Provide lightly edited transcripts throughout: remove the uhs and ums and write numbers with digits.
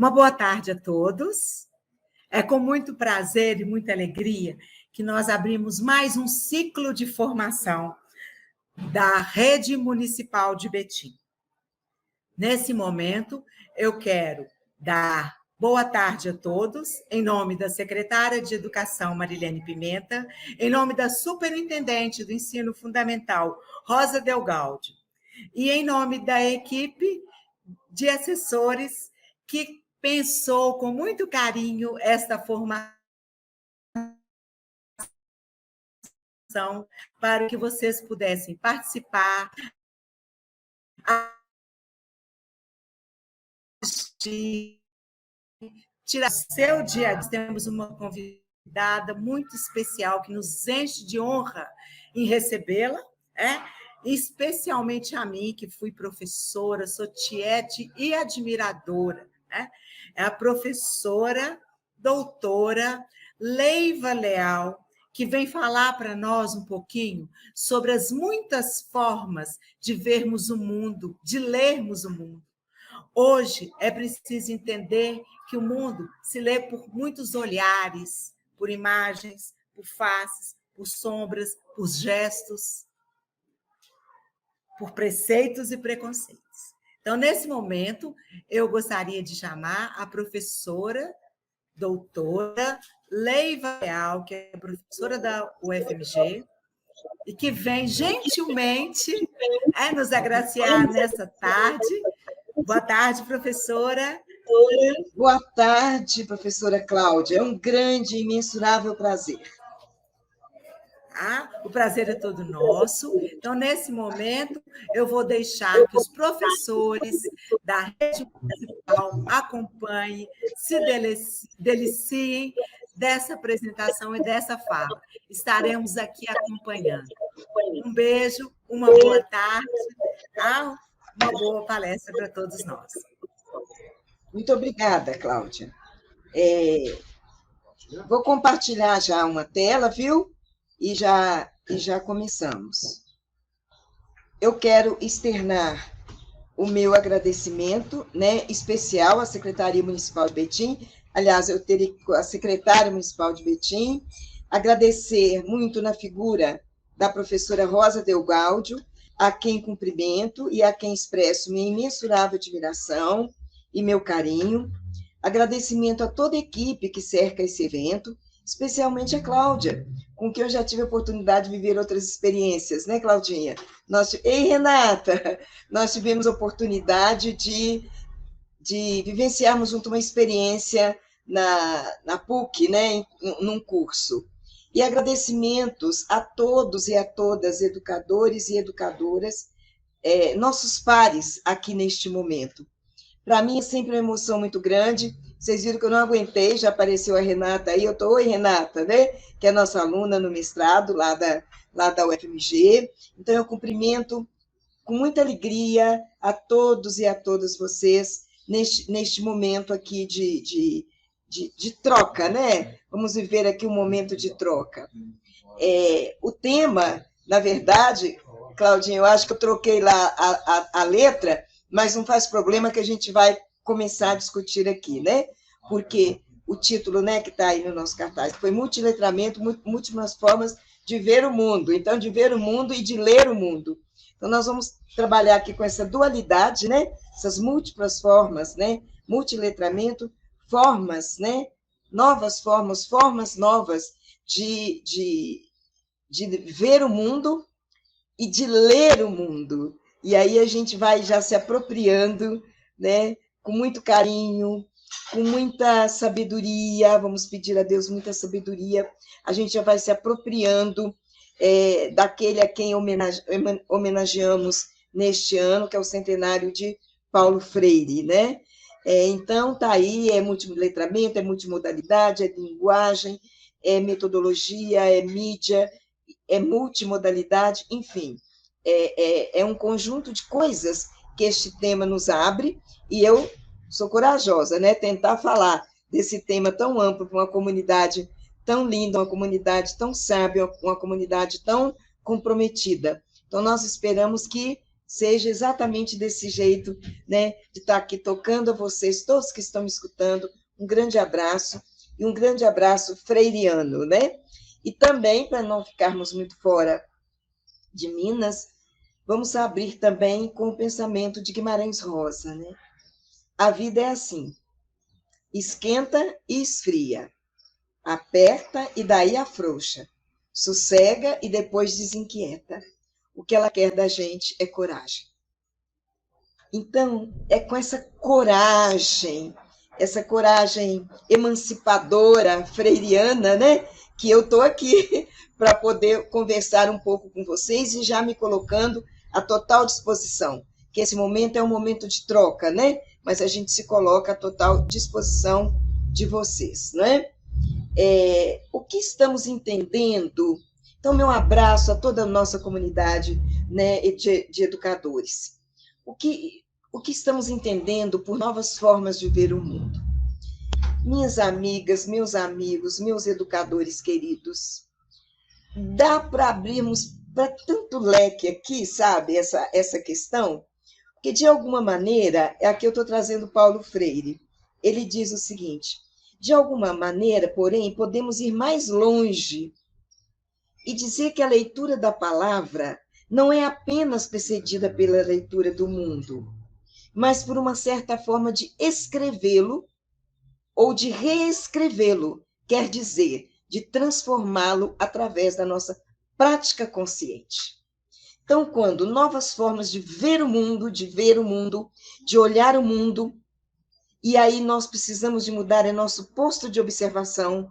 Uma boa tarde a todos. É com muito prazer e muita alegria que nós abrimos mais um ciclo de formação da Rede Municipal de Betim. Nesse momento, eu quero dar boa tarde a todos, em nome da secretária de Educação, Marilene Pimenta, em nome da superintendente do Ensino Fundamental, Rosa Delgaudio, e em nome da equipe de assessores que pensou com muito carinho esta formação para que vocês pudessem participar, assistir, tirar seu dia. Temos uma convidada muito especial que nos enche de honra em recebê-la, especialmente a mim, que fui professora, sou tiete e admiradora. É a professora doutora Leiva Leal, que vem falar para nós um pouquinho sobre as muitas formas de vermos o mundo, de lermos o mundo. Hoje é preciso entender que o mundo se lê por muitos olhares, por imagens, por faces, por sombras, por gestos, por preceitos e preconceitos. Então, nesse momento, eu gostaria de chamar a professora doutora Leiva Leal, que é professora da UFMG, e que vem gentilmente nos agraciar nessa tarde. Boa tarde, professora. Boa tarde, professora Cláudia. É um grande e imensurável prazer. O prazer é todo nosso. Então, nesse momento, eu vou deixar que os professores da rede municipal acompanhem, se deliciem dessa apresentação e dessa fala. Estaremos aqui acompanhando. Um beijo, uma boa tarde, uma boa palestra para todos nós. Muito obrigada, Cláudia. Vou compartilhar já uma tela, viu? E já começamos. Eu quero externar o meu agradecimento, especial à Secretaria Municipal de Betim. Aliás, eu teria a Secretária Municipal de Betim, agradecer muito na figura da professora Rosa Delgaudio, a quem cumprimento e a quem expresso minha imensurável admiração e meu carinho. Agradecimento a toda a equipe que cerca esse evento, especialmente a Cláudia, com quem eu já tive a oportunidade de viver outras experiências, né, Claudinha? Ei, Renata! Nós tivemos a oportunidade de vivenciarmos junto uma experiência na PUC, num curso. E agradecimentos a todos e a todas, educadores e educadoras, nossos pares aqui neste momento. Para mim é sempre uma emoção muito grande. Vocês viram que eu não aguentei, já apareceu a Renata aí. Oi, Renata, que é nossa aluna no mestrado lá da UFMG. Então, eu cumprimento com muita alegria a todos e a todas vocês neste momento aqui de troca, Vamos viver aqui um momento de troca. O tema, na verdade, Claudinha, eu acho que eu troquei lá a letra, mas não faz problema que a gente vai começar a discutir aqui, Porque o título, que está aí no nosso cartaz, foi multiletramento, múltiplas formas de ver o mundo. Então, de ver o mundo e de ler o mundo. Então, nós vamos trabalhar aqui com essa dualidade, Essas múltiplas formas, Multiletramento, formas, Novas formas, formas novas de ver o mundo e de ler o mundo. E aí a gente vai já se apropriando, com muito carinho, com muita sabedoria, vamos pedir a Deus muita sabedoria, a gente já vai se apropriando daquele a quem homenageamos neste ano, que é o centenário de Paulo Freire, Então, está aí, é multiletramento, é multimodalidade, é linguagem, é metodologia, é mídia, é multimodalidade, enfim, é um conjunto de coisas que este tema nos abre, e eu sou corajosa, tentar falar desse tema tão amplo para uma comunidade tão linda, uma comunidade tão sábia, uma comunidade tão comprometida. Então, nós esperamos que seja exatamente desse jeito, né, de estar aqui tocando a vocês, todos que estão me escutando, um grande abraço, e um grande abraço freiriano, né? E também, para não ficarmos muito fora de Minas, vamos abrir também com o pensamento de Guimarães Rosa, né? A vida é assim, esquenta e esfria, aperta e daí afrouxa, sossega e depois desinquieta. O que ela quer da gente é coragem. Então, é com essa coragem emancipadora, freiriana, né, que eu estou aqui para poder conversar um pouco com vocês e já me colocando à total disposição, que esse momento é um momento de troca, né, mas a gente se coloca à total disposição de vocês, não é? O que estamos entendendo? Então, meu abraço a toda a nossa comunidade, né, de educadores. O que estamos entendendo por novas formas de ver o mundo? Minhas amigas, meus amigos, meus educadores queridos, dá para abrirmos para tanto leque aqui, sabe, essa questão? Porque, de alguma maneira, aqui eu estou trazendo Paulo Freire. Ele diz o seguinte: de alguma maneira, porém, podemos ir mais longe e dizer que a leitura da palavra não é apenas precedida pela leitura do mundo, mas por uma certa forma de escrevê-lo ou de reescrevê-lo, quer dizer, de transformá-lo através da nossa prática consciente. Então, quando novas formas de ver o mundo, de olhar o mundo, e aí nós precisamos de mudar nosso posto de observação,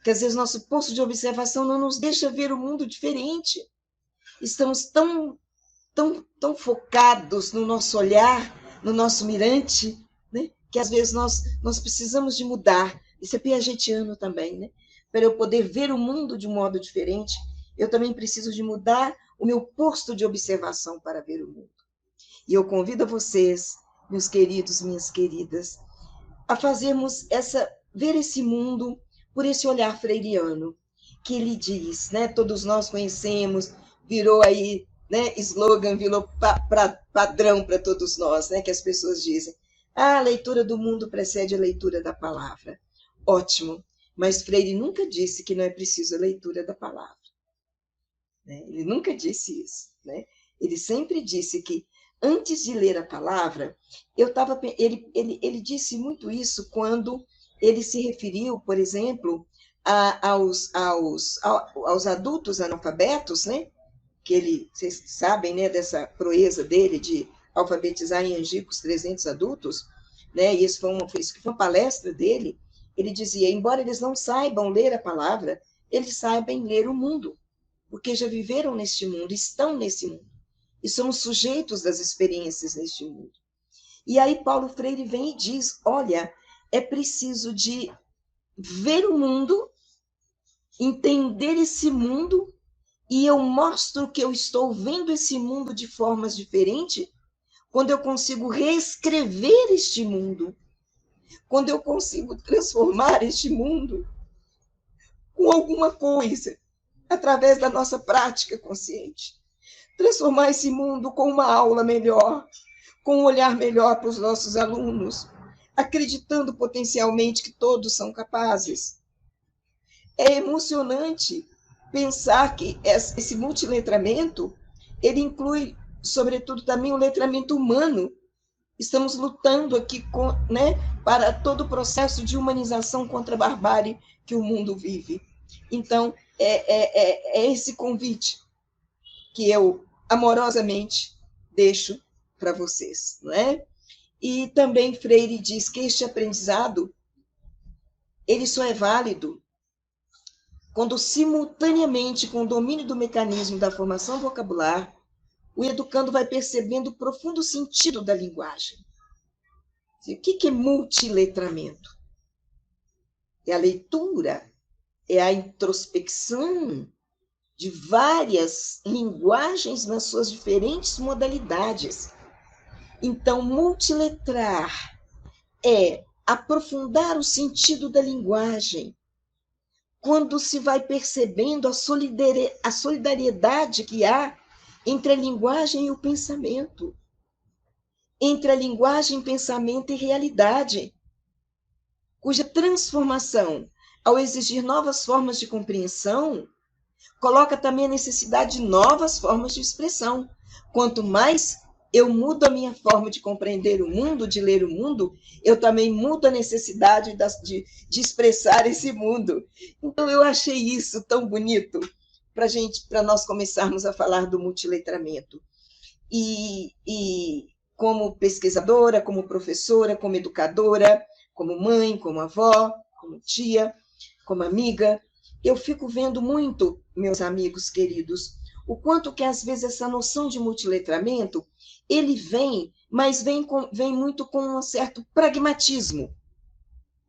que às vezes nosso posto de observação não nos deixa ver o mundo diferente. Estamos tão focados no nosso olhar, no nosso mirante, né? Que às vezes nós precisamos de mudar. Isso é piagetiano também, né? Para eu poder ver o mundo de um modo diferente, eu também preciso de mudar o meu posto de observação para ver o mundo. E eu convido a vocês, meus queridos, minhas queridas, a ver esse mundo por esse olhar freiriano, que ele diz, né? Todos nós conhecemos, virou aí, né, slogan, virou padrão para todos nós, né, que as pessoas dizem: a leitura do mundo precede a leitura da palavra. Ótimo, mas Freire nunca disse que não é preciso a leitura da palavra. Né? Ele nunca disse isso. Né? Ele sempre disse que, antes de ler a palavra, ele disse muito isso quando ele se referiu, por exemplo, aos adultos analfabetos, né? Que vocês sabem, né, dessa proeza dele de alfabetizar em Angico os 300 adultos, né, e isso foi uma palestra dele. Ele dizia: embora eles não saibam ler a palavra, eles sabem ler o mundo, porque já viveram neste mundo, estão nesse mundo, e somos sujeitos das experiências neste mundo. E aí Paulo Freire vem e diz: olha, é preciso de ver o mundo, entender esse mundo, e eu mostro que eu estou vendo esse mundo de formas diferentes quando eu consigo reescrever este mundo, quando eu consigo transformar este mundo com alguma coisa, através da nossa prática consciente. Transformar esse mundo com uma aula melhor, com um olhar melhor para os nossos alunos, acreditando potencialmente que todos são capazes. É emocionante pensar que esse multiletramento, ele inclui, sobretudo, também o letramento humano. Estamos lutando aqui né, para todo o processo de humanização contra a barbárie que o mundo vive. Então, é esse convite que eu amorosamente deixo para vocês. Não é? E também Freire diz que este aprendizado ele só é válido quando, simultaneamente com o domínio do mecanismo da formação vocabular, o educando vai percebendo o profundo sentido da linguagem. O que é multiletramento? É a leitura, é a introspecção de várias linguagens nas suas diferentes modalidades. Então, multiletrar é aprofundar o sentido da linguagem, quando se vai percebendo a solidariedade que há entre a linguagem e o pensamento, entre a linguagem, pensamento e realidade, cuja transformação, ao exigir novas formas de compreensão, coloca também a necessidade de novas formas de expressão. Quanto mais eu mudo a minha forma de compreender o mundo, de ler o mundo, eu também mudo a necessidade de expressar esse mundo. Então, eu achei isso tão bonito para nós começarmos a falar do multiletramento. E como pesquisadora, como professora, como educadora, como mãe, como avó, como tia, como amiga, eu fico vendo muito, meus amigos queridos, o quanto que, às vezes, essa noção de multiletramento, ele vem, mas vem muito com um certo pragmatismo.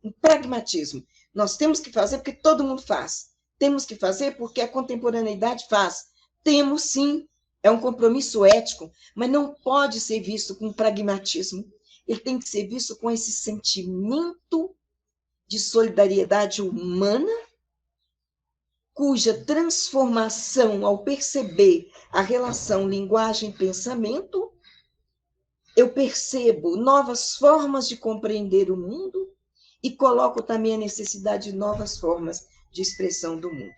Um pragmatismo. Nós temos que fazer porque todo mundo faz. Temos que fazer porque a contemporaneidade faz. Temos, sim, é um compromisso ético, mas não pode ser visto com pragmatismo. Ele tem que ser visto com esse sentimento de solidariedade humana, cuja transformação, ao perceber a relação linguagem-pensamento, eu percebo novas formas de compreender o mundo e coloco também a necessidade de novas formas de expressão do mundo.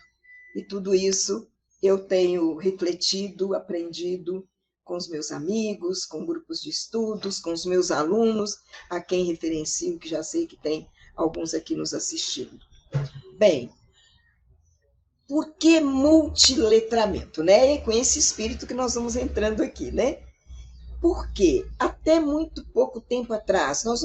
E tudo isso eu tenho refletido, aprendido com os meus amigos, com grupos de estudos, com os meus alunos, a quem referencio, que já sei que tem alguns aqui nos assistindo. Bem, por que multiletramento, né? É com esse espírito que nós vamos entrando aqui, né? Porque até muito pouco tempo atrás, nós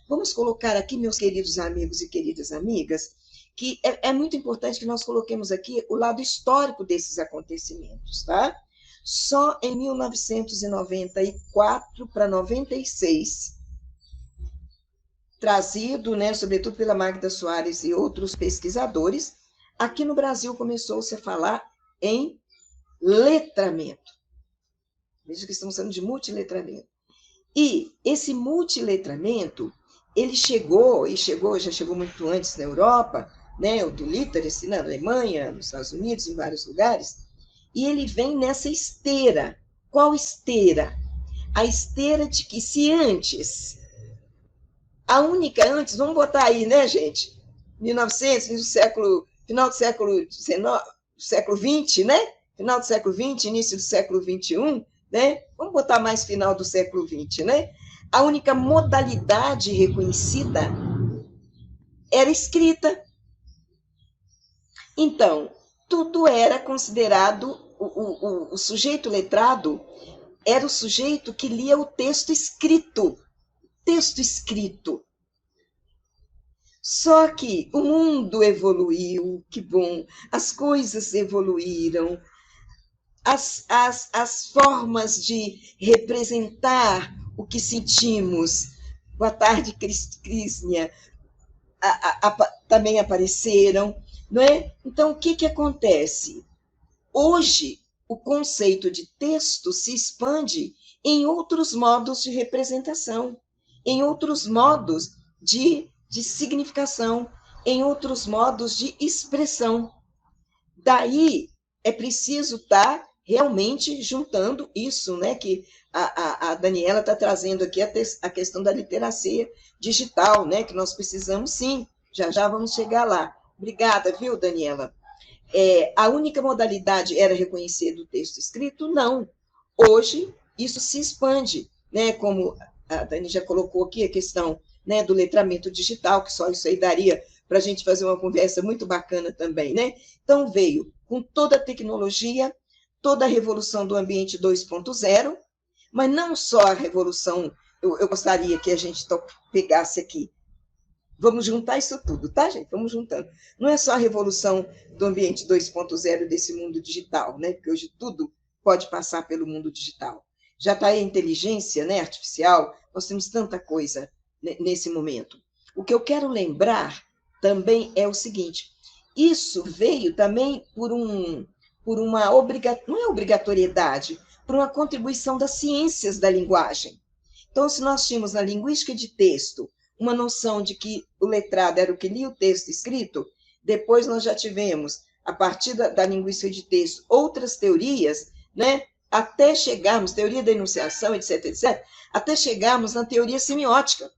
vamos colocar aqui, meus queridos amigos e queridas amigas, que é muito importante que nós coloquemos aqui o lado histórico desses acontecimentos, tá? Só em 1994 para 96, trazido, né, sobretudo pela Magda Soares e outros pesquisadores, aqui no Brasil começou-se a falar em letramento. Veja que estamos falando de multiletramento. E esse multiletramento, ele já chegou muito antes na Europa, né, o do literacy na Alemanha, nos Estados Unidos, em vários lugares, e ele vem nessa esteira. Qual esteira? A esteira de que se antes, vamos botar aí, né, gente? 1900, final do século XIX, século XX, né? Final do século XX, início do século XXI, né? Vamos botar mais final do século XX, né? A única modalidade reconhecida era escrita. Então, tudo era considerado, o sujeito letrado era o sujeito que lia o texto escrito. Texto escrito. Só que o mundo evoluiu, que bom, as coisas evoluíram, as formas de representar o que sentimos. Boa tarde, Crisnia. Também apareceram, não é? Então, o que acontece? Hoje, o conceito de texto se expande em outros modos de representação, em outros modos de significação, em outros modos de expressão. Daí, é preciso estar realmente juntando isso, né, que a Daniela está trazendo aqui, a questão da literacia digital, né, que nós precisamos, sim, já vamos chegar lá. Obrigada, viu, Daniela? A única modalidade era reconhecer do texto escrito? Não. Hoje, isso se expande, né, como a Dani já colocou aqui, a questão, né, do letramento digital, que só isso aí daria para a gente fazer uma conversa muito bacana também, né? Então, veio com toda a tecnologia, toda a revolução do ambiente 2.0, mas não só a revolução, eu gostaria que a gente pegasse aqui. Vamos juntar isso tudo, tá, gente? Vamos juntando. Não é só a revolução do ambiente 2.0 desse mundo digital, né? Porque hoje tudo pode passar pelo mundo digital. Já está aí a inteligência, né, artificial, nós temos tanta coisa nesse momento. O que eu quero lembrar também é o seguinte, isso veio também por uma não é obrigatoriedade, por uma contribuição das ciências da linguagem. Então, se nós tínhamos na linguística de texto uma noção de que o letrado era o que lia o texto escrito, depois nós já tivemos, a partir da linguística de texto, outras teorias, né? até chegarmos, teoria da enunciação, etc., etc., até chegarmos na teoria semiótica,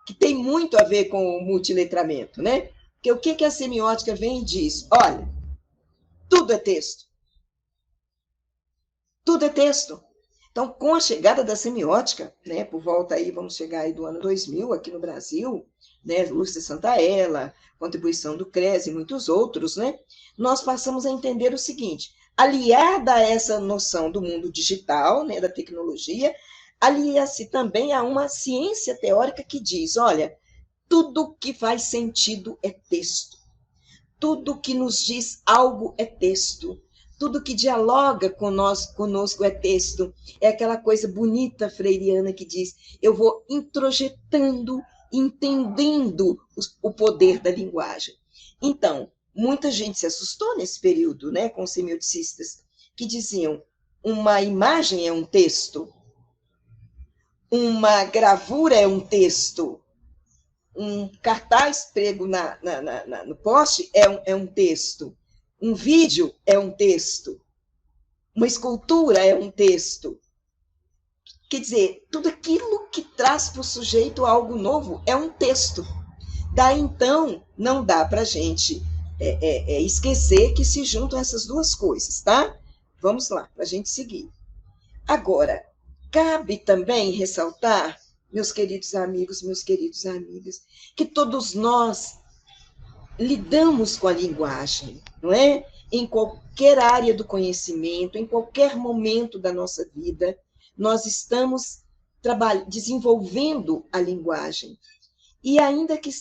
que tem muito a ver com o multiletramento, né? Porque o que a semiótica vem e diz? Olha, tudo é texto. Tudo é texto. Então, com a chegada da semiótica, né, por volta aí, vamos chegar aí do ano 2000, aqui no Brasil, né, Lúcia Santaella, contribuição do CRES e muitos outros, né, nós passamos a entender o seguinte: aliada a essa noção do mundo digital, né, da tecnologia, alia-se também a uma ciência teórica que diz, olha, tudo que faz sentido é texto. Tudo que nos diz algo é texto. Tudo que dialoga conosco é texto. É aquela coisa bonita freiriana que diz, eu vou introjetando, entendendo o poder da linguagem. Então, muita gente se assustou nesse período, né, com os semioticistas, que diziam, uma imagem é um texto, uma gravura é um texto, um cartaz prego no poste é um texto, um vídeo é um texto, uma escultura é um texto. Quer dizer, tudo aquilo que traz para o sujeito algo novo é um texto. Daí, então, não dá para a gente esquecer que se juntam essas duas coisas, tá? Vamos lá, para a gente seguir. Agora, cabe também ressaltar, meus queridos amigos, meus queridos amigas, que todos nós lidamos com a linguagem, não é? Em qualquer área do conhecimento, em qualquer momento da nossa vida, nós estamos desenvolvendo a linguagem. E ainda que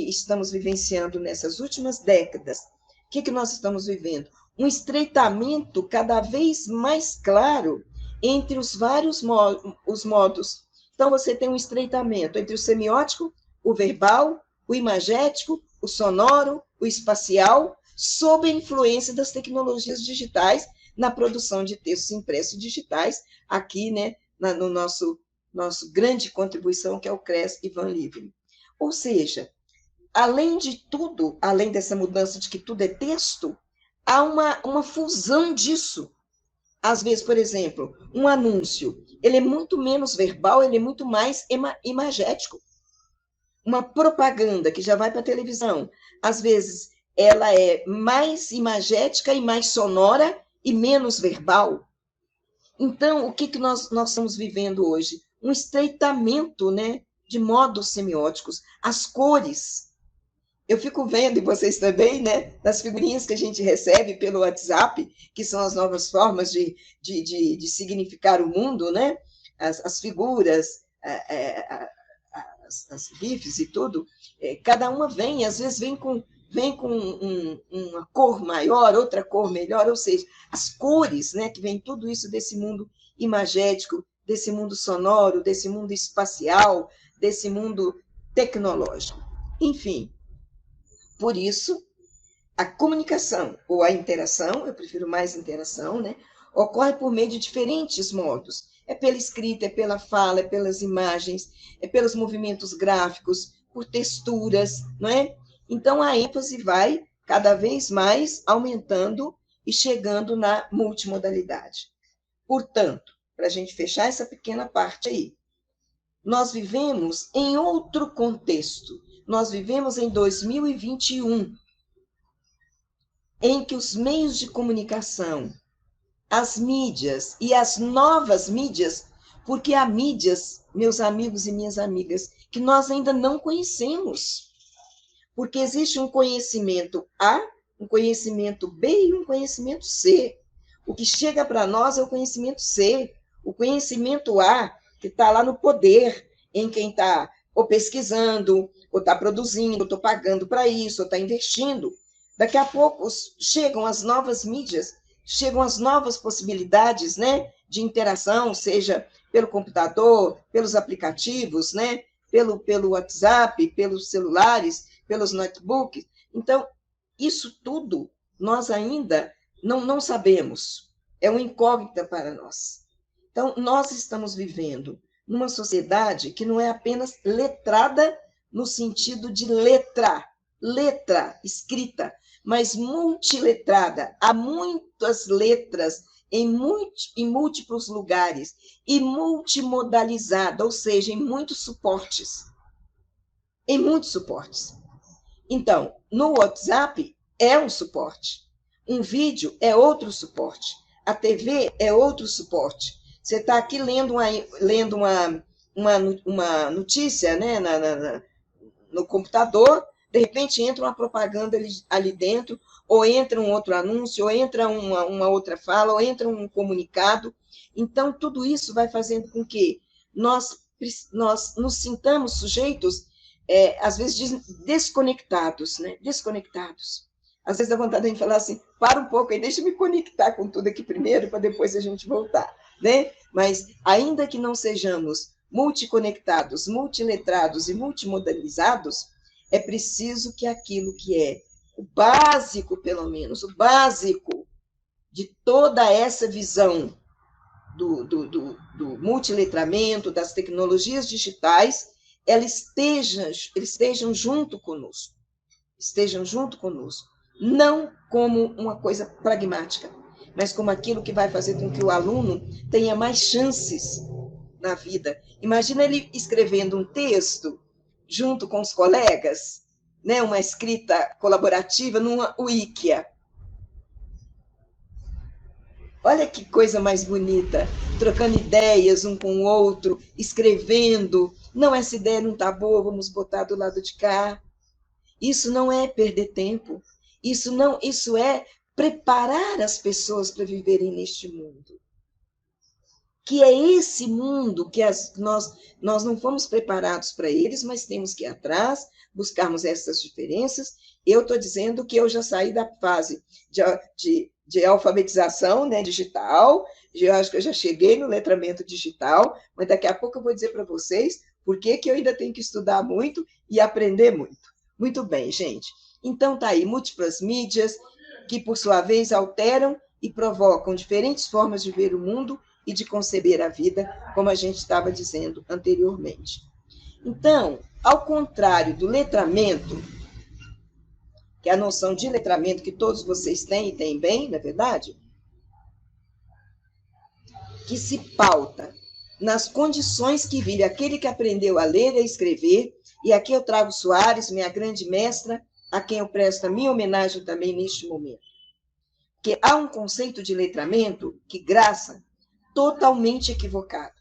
estamos vivenciando nessas últimas décadas, o que nós estamos vivendo? Um estreitamento cada vez mais claro entre os vários modos. Então, você tem um estreitamento entre o semiótico, o verbal, o imagético, o sonoro, o espacial, sob a influência das tecnologias digitais na produção de textos impressos digitais, aqui, né, no nosso grande contribuição, que é o CRES Ivan Livre. Ou seja, além de tudo, além dessa mudança de que tudo é texto, há uma fusão disso. Às vezes, por exemplo, um anúncio, ele é muito menos verbal, ele é muito mais imagético. Uma propaganda que já vai para a televisão, às vezes, ela é mais imagética e mais sonora e menos verbal. Então, o que nós estamos vivendo hoje? Um estreitamento, né, de modos semióticos. As cores. Eu fico vendo, e vocês também, né, das figurinhas que a gente recebe pelo WhatsApp, que são as novas formas de significar o mundo, né? As figuras, as GIFs e tudo, cada uma vem, às vezes vem com uma cor maior, outra cor melhor, ou seja, as cores, né, que vem tudo isso desse mundo imagético, desse mundo sonoro, desse mundo espacial, desse mundo tecnológico. Enfim, por isso, a comunicação ou a interação, eu prefiro mais interação, né, ocorre por meio de diferentes modos. É pela escrita, é pela fala, é pelas imagens, é pelos movimentos gráficos, por texturas, não é? Então, a ênfase vai cada vez mais aumentando e chegando na multimodalidade. Portanto, para a gente fechar essa pequena parte aí, nós vivemos em outro contexto. Nós vivemos em 2021, em que os meios de comunicação, as mídias e as novas mídias, porque há mídias, meus amigos e minhas amigas, que nós ainda não conhecemos. Porque existe um conhecimento A, um conhecimento B e um conhecimento C. O que chega para nós é o conhecimento C. O conhecimento A, que está lá no poder, em quem está ou pesquisando, ou está produzindo, ou está pagando para isso, ou está investindo. Daqui a pouco chegam as novas mídias, chegam as novas possibilidades, né, de interação, seja pelo computador, pelos aplicativos, né, pelo WhatsApp, pelos celulares, pelos notebooks. Então, isso tudo nós ainda não sabemos. É uma incógnita para nós. Então, nós estamos vivendo numa sociedade que não é apenas letrada no sentido de letra escrita, mas multiletrada. Há muitas letras em múltiplos lugares e multimodalizada, ou seja, em muitos suportes. Em muitos suportes. Então, no WhatsApp é um suporte. Um vídeo é outro suporte. A TV é outro suporte. Você está aqui lendo uma notícia, né, no computador, de repente entra uma propaganda ali dentro, ou entra um outro anúncio, ou entra uma outra fala, ou entra um comunicado. Então, tudo isso vai fazendo com que nós nos sintamos sujeitos, às vezes, desconectados, né? Desconectados. Às vezes dá vontade de a gente falar assim, para um pouco aí, deixa eu me conectar com tudo aqui primeiro, para depois a gente voltar, né? Mas, ainda que não sejamos multiconectados, multiletrados e multimodalizados, é preciso que aquilo que é o básico, pelo menos, o básico de toda essa visão do multiletramento, das tecnologias digitais, elas estejam junto conosco. Estejam junto conosco. Não como uma coisa pragmática, mas como aquilo que vai fazer com que o aluno tenha mais chances na vida. Imagina ele escrevendo um texto junto com os colegas, né, uma escrita colaborativa numa Wikia. Olha que coisa mais bonita, trocando ideias um com o outro, escrevendo. Não, essa ideia não está boa, vamos botar do lado de cá. Isso não é perder tempo. Isso é preparar as pessoas para viverem neste mundo. Que é esse mundo que nós não fomos preparados para eles, mas temos que ir atrás, buscarmos essas diferenças. Eu estou dizendo que eu já saí da fase de alfabetização, né, digital, eu acho que eu já cheguei no letramento digital, mas daqui a pouco eu vou dizer para vocês por que eu ainda tenho que estudar muito e aprender muito. Muito bem, gente. Então, tá aí, múltiplas mídias, que, por sua vez, alteram e provocam diferentes formas de ver o mundo e de conceber a vida, como a gente estava dizendo anteriormente. Então, ao contrário do letramento, que é a noção de letramento que todos vocês têm e têm bem, não é verdade? Que se pauta nas condições que vive aquele que aprendeu a ler e a escrever, e aqui eu trago Soares, minha grande mestra, a quem eu presto a minha homenagem também neste momento. Porque há um conceito de letramento que graça totalmente equivocado.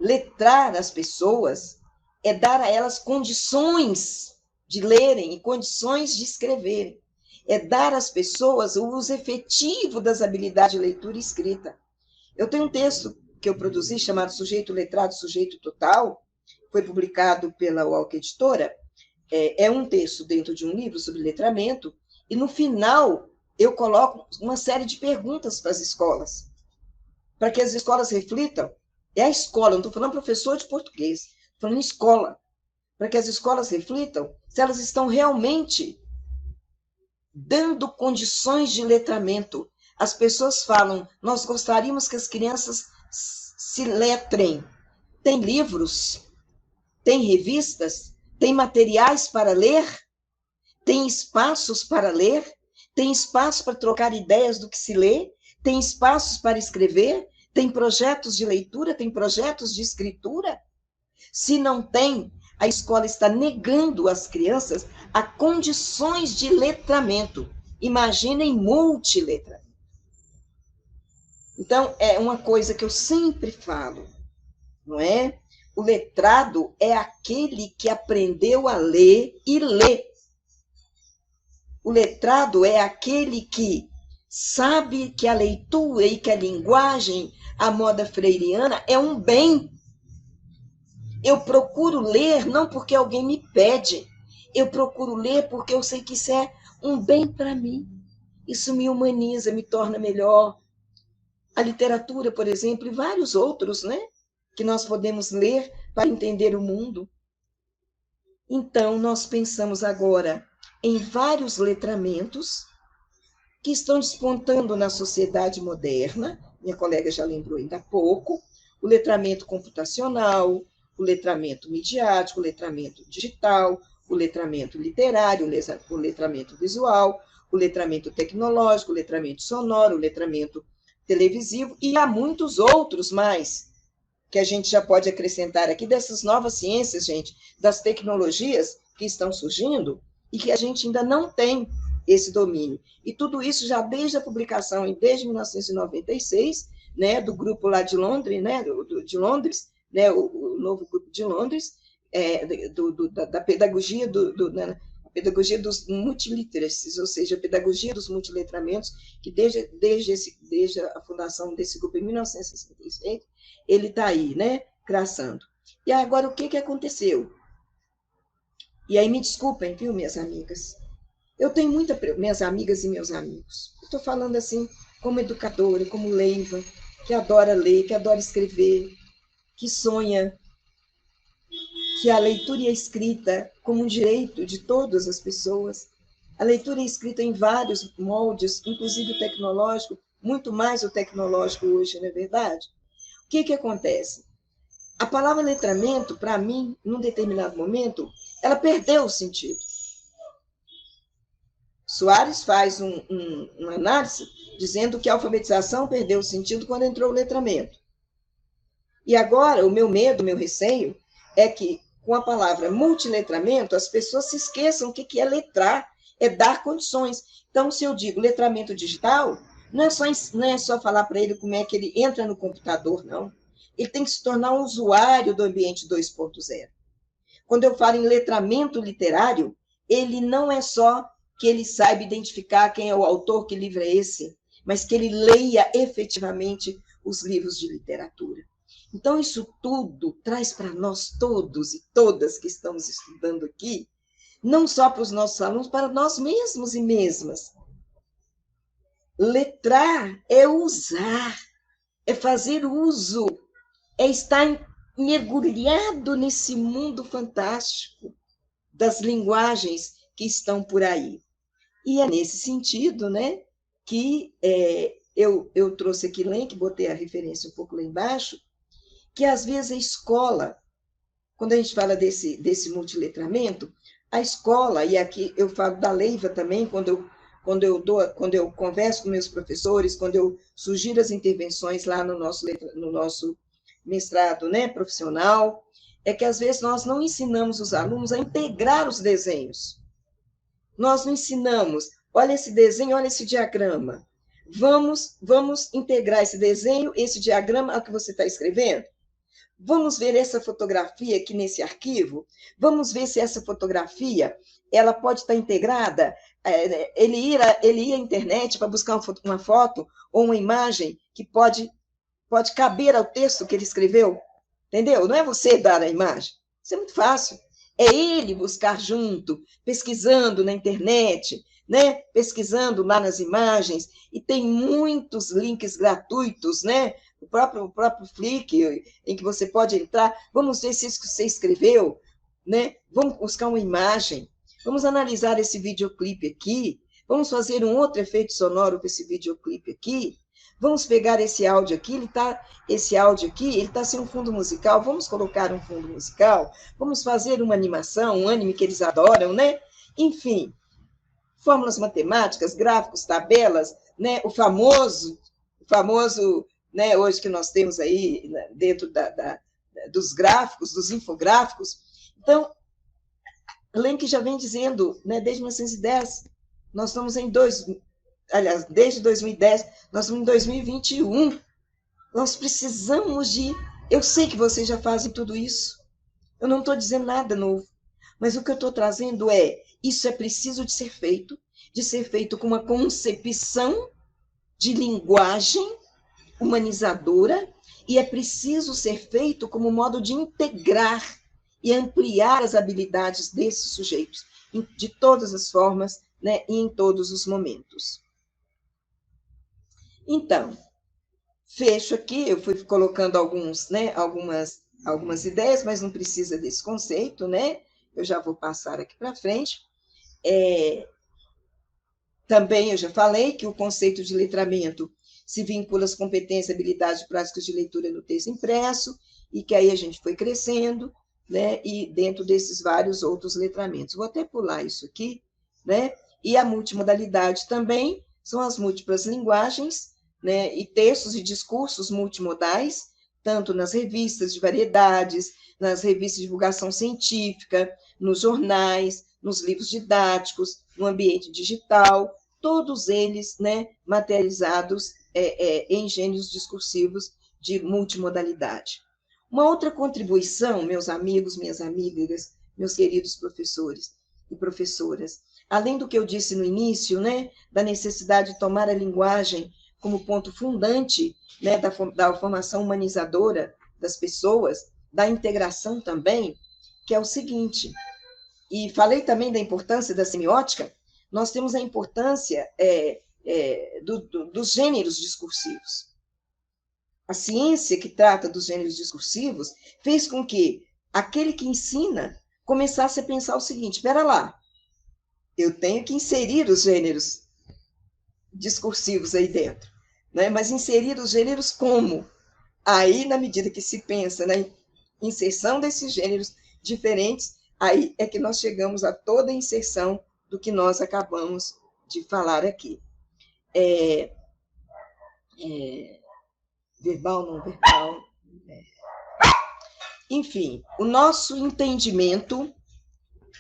Letrar as pessoas é dar a elas condições de lerem e condições de escreverem. É dar às pessoas o uso efetivo das habilidades de leitura e escrita. Eu tenho um texto que eu produzi chamado Sujeito Letrado, Sujeito Total, foi publicado pela Walker Editora. É um texto dentro de um livro sobre letramento, e no final eu coloco uma série de perguntas para as escolas, para que as escolas reflitam. É a escola, não estou falando professor de português, estou falando escola, para que as escolas reflitam se elas estão realmente dando condições de letramento. As pessoas falam, nós gostaríamos que as crianças se letrem. Tem livros, tem revistas, tem materiais para ler, tem espaços para ler, tem espaço para trocar ideias do que se lê, tem espaços para escrever, tem projetos de leitura, tem projetos de escritura. Se não tem, a escola está negando às crianças a condições de letramento. Imaginem multiletramento. Então, é uma coisa que eu sempre falo, não é? O letrado é aquele que aprendeu a ler e lê. O letrado é aquele que sabe que a leitura e que a linguagem, a moda freiriana, é um bem. Eu procuro ler não porque alguém me pede, eu procuro ler porque eu sei que isso é um bem para mim. Isso me humaniza, me torna melhor. A literatura, por exemplo, e vários outros, né? Que nós podemos ler para entender o mundo. Então, nós pensamos agora em vários letramentos que estão despontando na sociedade moderna. Minha colega já lembrou ainda há pouco. O letramento computacional, o letramento midiático, o letramento digital, o letramento literário, o letramento visual, o letramento tecnológico, o letramento sonoro, o letramento televisivo, e há muitos outros mais que a gente já pode acrescentar aqui dessas novas ciências, gente, das tecnologias que estão surgindo e que a gente ainda não tem esse domínio. E tudo isso já desde a publicação, desde 1996, né, do grupo lá de Londres, né, de Londres, né, o novo grupo de Londres, da pedagogia né, pedagogia dos multiliteracies, ou seja, a pedagogia dos multiletramentos, que desde a fundação desse grupo em 1966, ele está aí, né, traçando. E agora, o que aconteceu? E aí, me desculpem, viu, minhas amigas? Eu tenho minhas amigas e meus amigos. Estou falando assim, como educadora, como leiva, que adora ler, que adora escrever, que sonha que a leitura e a escrita como um direito de todas as pessoas. A leitura e a escrita em vários moldes, inclusive o tecnológico, muito mais o tecnológico hoje, não é verdade? O que acontece? A palavra letramento, para mim, num determinado momento, ela perdeu o sentido. Soares faz uma análise dizendo que a alfabetização perdeu o sentido quando entrou o letramento. E agora, o meu medo, o meu receio, é que, com a palavra multiletramento, as pessoas se esqueçam o que é letrar, é dar condições. Então, se eu digo letramento digital, não é só falar para ele como é que ele entra no computador, não. Ele tem que se tornar um usuário do ambiente 2.0. Quando eu falo em letramento literário, ele não é só que ele saiba identificar quem é o autor, que livro é esse, mas que ele leia efetivamente os livros de literatura. Então, isso tudo traz para nós todos e todas que estamos estudando aqui, não só para os nossos alunos, para nós mesmos e mesmas. Letrar é usar, é fazer uso, é estar mergulhado nesse mundo fantástico das linguagens que estão por aí. E é nesse sentido, né, que eu trouxe aqui link, botei a referência um pouco lá embaixo, que às vezes a escola, quando a gente fala desse multiletramento, a escola, e aqui eu falo da Leiva também, quando eu converso com meus professores, quando eu sugiro as intervenções lá no nosso mestrado, né, profissional, é que às vezes nós não ensinamos os alunos a integrar os desenhos. Nós não ensinamos, olha esse desenho, olha esse diagrama. Vamos integrar esse desenho, esse diagrama ao que você está escrevendo. Vamos ver essa fotografia aqui nesse arquivo? Vamos ver se essa fotografia ela pode estar integrada? Ele ir à internet para buscar uma foto ou uma imagem que pode caber ao texto que ele escreveu? Entendeu? Não é você dar a imagem. Isso é muito fácil. É ele buscar junto, pesquisando na internet, né? Pesquisando lá nas imagens, e tem muitos links gratuitos, né? O próprio Flickr, em que você pode entrar, vamos ver se isso que você escreveu, né? Vamos buscar uma imagem, vamos analisar esse videoclipe aqui, vamos fazer um outro efeito sonoro para esse videoclipe aqui, vamos pegar esse áudio aqui, ele está sem um fundo musical, vamos colocar um fundo musical, vamos fazer uma animação, um anime que eles adoram, né? Enfim, fórmulas matemáticas, gráficos, tabelas, né? O famoso, né, hoje que nós temos aí dentro dos gráficos, dos infográficos. Então, Lenk já vem dizendo, né, desde 1910, nós estamos desde 2010, nós estamos em 2021, nós precisamos eu sei que vocês já fazem tudo isso, eu não estou dizendo nada novo, mas o que eu estou trazendo isso é preciso de ser feito com uma concepção de linguagem humanizadora, e é preciso ser feito como modo de integrar e ampliar as habilidades desses sujeitos, de todas as formas, né, e em todos os momentos. Então, fecho aqui, eu fui colocando algumas ideias, mas não precisa desse conceito, né? Eu já vou passar aqui para frente. Também eu já falei que o conceito de letramento se vincula às competências, habilidades práticas de leitura no texto impresso, e que aí a gente foi crescendo, né, e dentro desses vários outros letramentos. Vou até pular isso aqui, né, E a multimodalidade também são as múltiplas linguagens, né, e textos e discursos multimodais, tanto nas revistas de variedades, nas revistas de divulgação científica, nos jornais, nos livros didáticos, no ambiente digital, todos eles, né, materializados em gêneros discursivos de multimodalidade. Uma outra contribuição, meus amigos, minhas amigas, meus queridos professores e professoras, além do que eu disse no início, né, da necessidade de tomar a linguagem como ponto fundante, né, da formação humanizadora das pessoas, da integração também, que é o seguinte, e falei também da importância da semiótica, nós temos a importância dos gêneros discursivos. A ciência que trata dos gêneros discursivos fez com que aquele que ensina começasse a pensar o seguinte, espera lá, eu tenho que inserir os gêneros discursivos aí dentro, né? Mas inserir os gêneros como? Aí, na medida que se pensa na inserção desses gêneros diferentes, aí é que nós chegamos a toda a inserção do que nós acabamos de falar aqui. Verbal, não verbal. Enfim, o nosso entendimento,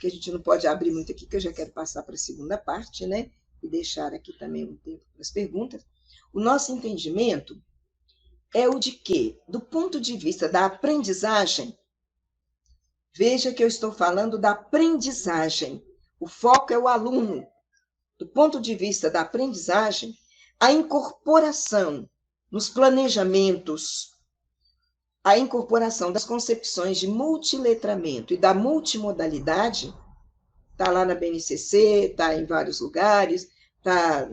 que a gente não pode abrir muito aqui, que eu já quero passar para a segunda parte, né? E deixar aqui também um tempo para as perguntas. O nosso entendimento é o de que, do ponto de vista da aprendizagem, veja que eu estou falando da aprendizagem, o foco é o aluno. Do ponto de vista da aprendizagem, a incorporação nos planejamentos, a incorporação das concepções de multiletramento e da multimodalidade, está lá na BNCC, está em vários lugares, está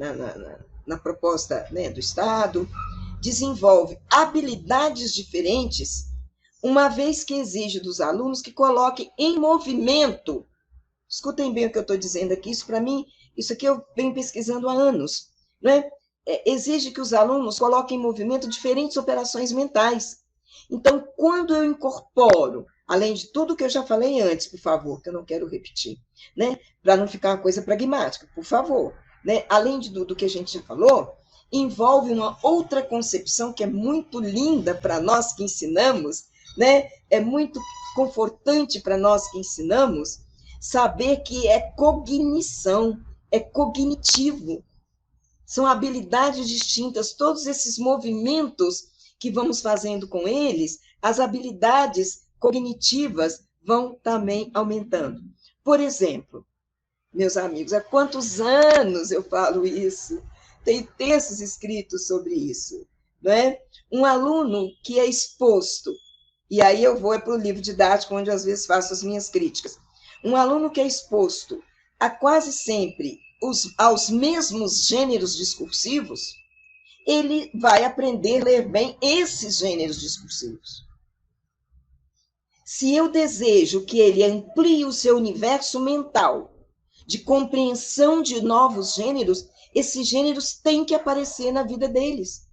na proposta, né, do Estado, desenvolve habilidades diferentes, uma vez que exige dos alunos que coloquem em movimento. Escutem bem o que eu estou dizendo aqui, isso para mim, isso aqui eu venho pesquisando há anos, né? Exige que os alunos coloquem em movimento diferentes operações mentais. Então, quando eu incorporo, além de tudo que eu já falei antes, por favor, que eu não quero repetir, né? Para não ficar uma coisa pragmática, por favor, né? Além de tudo que a gente já falou, envolve uma outra concepção que é muito linda para nós que ensinamos, né? É muito confortante para nós que ensinamos, saber que é cognição, é cognitivo. São habilidades distintas, todos esses movimentos que vamos fazendo com eles, as habilidades cognitivas vão também aumentando. Por exemplo, meus amigos, há quantos anos eu falo isso? Tem textos escritos sobre isso, não é? Um aluno que é exposto, e aí eu vou para o livro didático, onde às vezes faço as minhas críticas. Um aluno que é exposto a quase sempre aos mesmos gêneros discursivos, ele vai aprender a ler bem esses gêneros discursivos. Se eu desejo que ele amplie o seu universo mental de compreensão de novos gêneros, esses gêneros têm que aparecer na vida deles.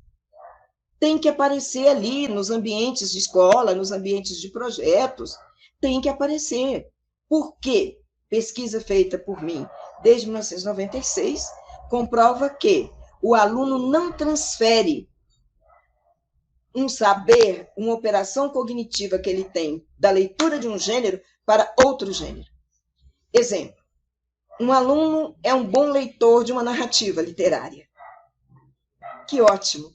Tem que aparecer ali nos ambientes de escola, nos ambientes de projetos, tem que aparecer. Por quê? Pesquisa feita por mim desde 1996 comprova que o aluno não transfere um saber, uma operação cognitiva que ele tem da leitura de um gênero para outro gênero. Exemplo, um aluno é um bom leitor de uma narrativa literária. Que ótimo!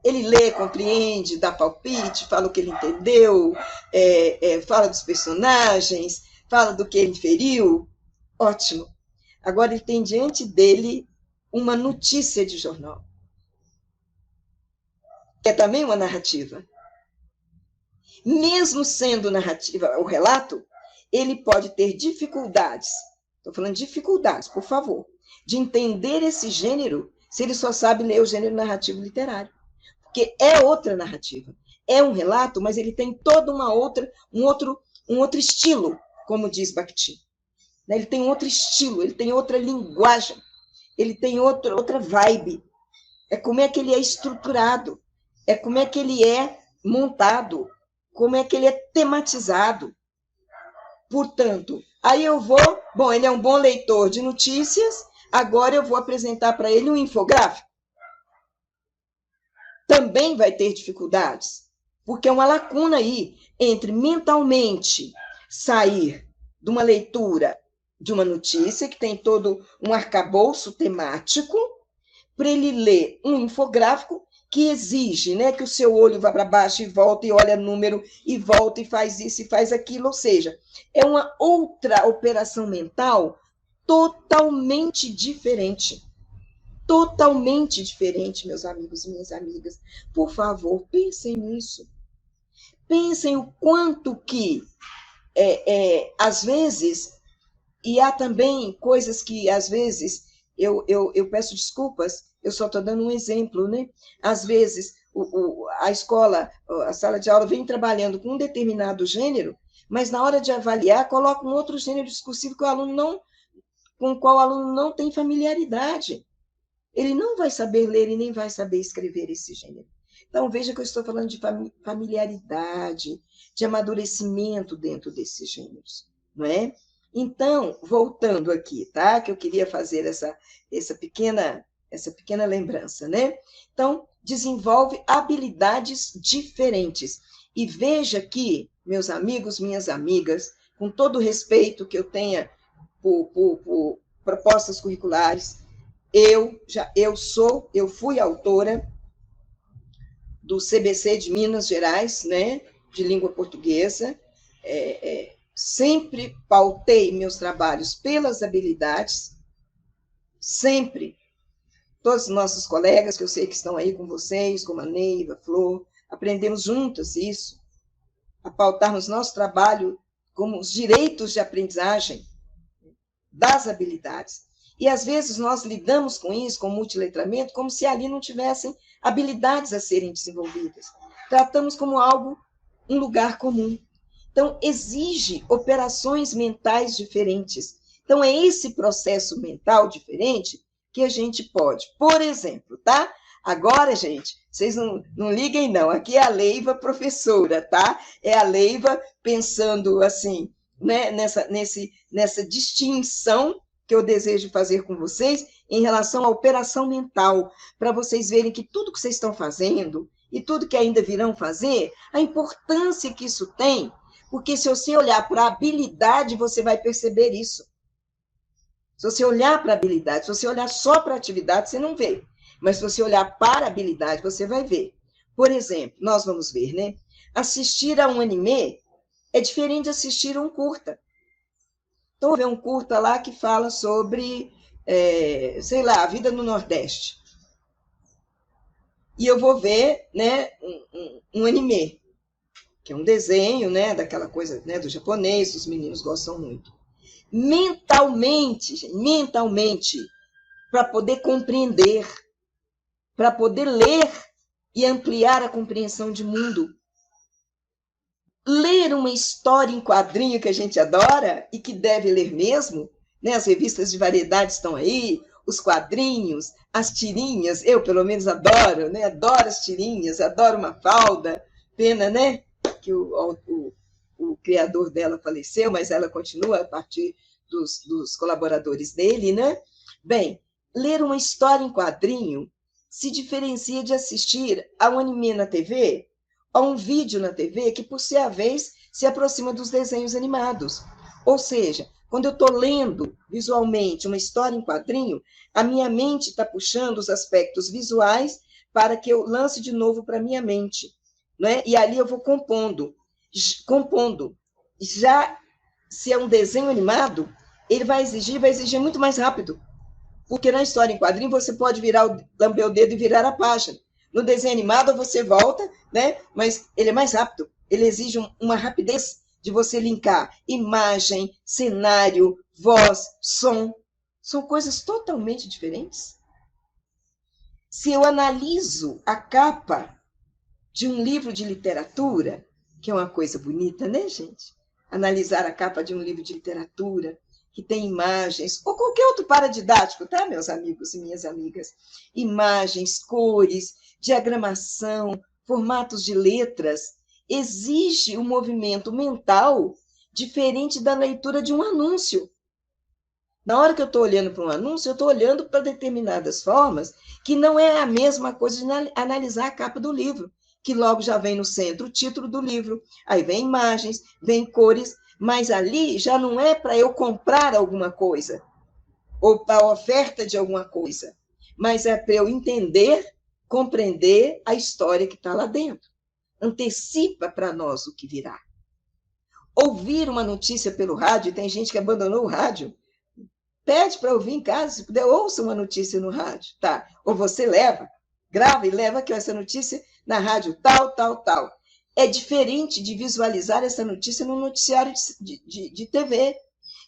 Ele lê, compreende, dá palpite, fala o que ele entendeu, fala dos personagens, fala do que ele inferiu. Ótimo! Agora ele tem diante dele uma notícia de jornal, que é também uma narrativa. Mesmo sendo narrativa, o relato, ele pode ter dificuldades, estou falando de dificuldades, por favor, de entender esse gênero se ele só sabe ler o gênero narrativo literário. Porque é outra narrativa. É um relato, mas ele tem toda um outro estilo, como diz Bakhtin. Ele tem outro estilo, ele tem outra linguagem, ele tem outra vibe. É como é que ele é estruturado, é como é que ele é montado, como é que ele é tematizado. Portanto, aí eu vou Bom, ele é um bom leitor de notícias, agora eu vou apresentar para ele um infográfico. Também vai ter dificuldades, porque é uma lacuna aí entre mentalmente sair de uma leitura de uma notícia, que tem todo um arcabouço temático, para ele ler um infográfico que exige, né, que o seu olho vá para baixo e volta, e olha número, e volta, e faz isso, e faz aquilo, ou seja, é uma outra operação mental totalmente diferente. Totalmente diferente, meus amigos e minhas amigas. Por favor, pensem nisso. Pensem o quanto que, às vezes, e há também coisas que, às vezes, eu peço desculpas, eu só estou dando um exemplo, né? Às vezes, a escola, a sala de aula vem trabalhando com um determinado gênero, mas na hora de avaliar, coloca um outro gênero discursivo que o aluno não, com o qual o aluno não tem familiaridade. Ele não vai saber ler e nem vai saber escrever esse gênero. Então, veja que eu estou falando de familiaridade, de amadurecimento dentro desses gêneros, não é? Então, voltando aqui, tá? Que eu queria fazer essa pequena lembrança, né? Então, desenvolve habilidades diferentes. E veja que, meus amigos, minhas amigas, com todo o respeito que eu tenha por propostas curriculares, eu fui autora do CBC de Minas Gerais, né, de língua portuguesa, sempre pautei meus trabalhos pelas habilidades, sempre. Todos os nossos colegas, que eu sei que estão aí com vocês, como a Neiva, a Flor, aprendemos juntas isso, a pautarmos nosso trabalho como os direitos de aprendizagem das habilidades. E, às vezes, nós lidamos com isso, com o multiletramento, como se ali não tivessem habilidades a serem desenvolvidas. Tratamos como algo, um lugar comum. Então, exige operações mentais diferentes. Então, é esse processo mental diferente que a gente pode. Por exemplo, tá? Agora, gente, vocês não liguem, não. Aqui é a Leiva professora, tá? É a Leiva pensando, assim, né, nessa distinção que eu desejo fazer com vocês em relação à operação mental, para vocês verem que tudo que vocês estão fazendo e tudo que ainda virão fazer, a importância que isso tem, porque se você olhar para a habilidade, você vai perceber isso. Se você olhar para a habilidade, se você olhar só para a atividade, você não vê. Mas se você olhar para a habilidade, você vai ver. Por exemplo, nós vamos ver, né? Assistir a um anime é diferente de assistir a um curta. Então, vou ver um curta lá que fala sobre, sei lá, a vida no Nordeste. E eu vou ver, né, um anime, que é um desenho, né, daquela coisa, né, do japonês, os meninos gostam muito. Mentalmente, para poder compreender, para poder ler e ampliar a compreensão de mundo. Ler uma história em quadrinho que a gente adora e que deve ler mesmo, né? As revistas de variedade estão aí, os quadrinhos, as tirinhas, eu pelo menos adoro, né? Adoro as tirinhas, adoro Mafalda, pena, né? Que o criador dela faleceu, mas ela continua a partir dos colaboradores dele, né? Bem, ler uma história em quadrinho se diferencia de assistir a um anime na TV, a um vídeo na TV que, por sua vez, se aproxima dos desenhos animados. Ou seja, quando eu estou lendo visualmente uma história em quadrinho, a minha mente está puxando os aspectos visuais para que eu lance de novo para a minha mente. Né? E ali eu vou compondo. Já se é um desenho animado, ele vai exigir muito mais rápido. Porque na história em quadrinho você pode lamber o dedo e virar a página. No desenho animado você volta, né? Mas ele é mais rápido. Ele exige uma rapidez de você linkar imagem, cenário, voz, som. São coisas totalmente diferentes. Se eu analiso a capa de um livro de literatura, que é uma coisa bonita, né, gente? Analisar a capa de um livro de literatura, que tem imagens, ou qualquer outro paradidático, tá, meus amigos e minhas amigas? Imagens, cores, diagramação, formatos de letras, exige um movimento mental diferente da leitura de um anúncio. Na hora que eu estou olhando para um anúncio, eu estou olhando para determinadas formas que não é a mesma coisa de analisar a capa do livro, que logo já vem no centro o título do livro, aí vem imagens, vem cores, mas ali já não é para eu comprar alguma coisa, ou para a oferta de alguma coisa, mas é para eu entender, compreender a história que está lá dentro. Antecipa para nós o que virá. Ouvir uma notícia pelo rádio, tem gente que abandonou o rádio, pede para ouvir em casa, se puder, ouça uma notícia no rádio, tá? Ou você grava e leva aqui essa notícia na rádio tal, tal, tal. É diferente de visualizar essa notícia no noticiário de TV,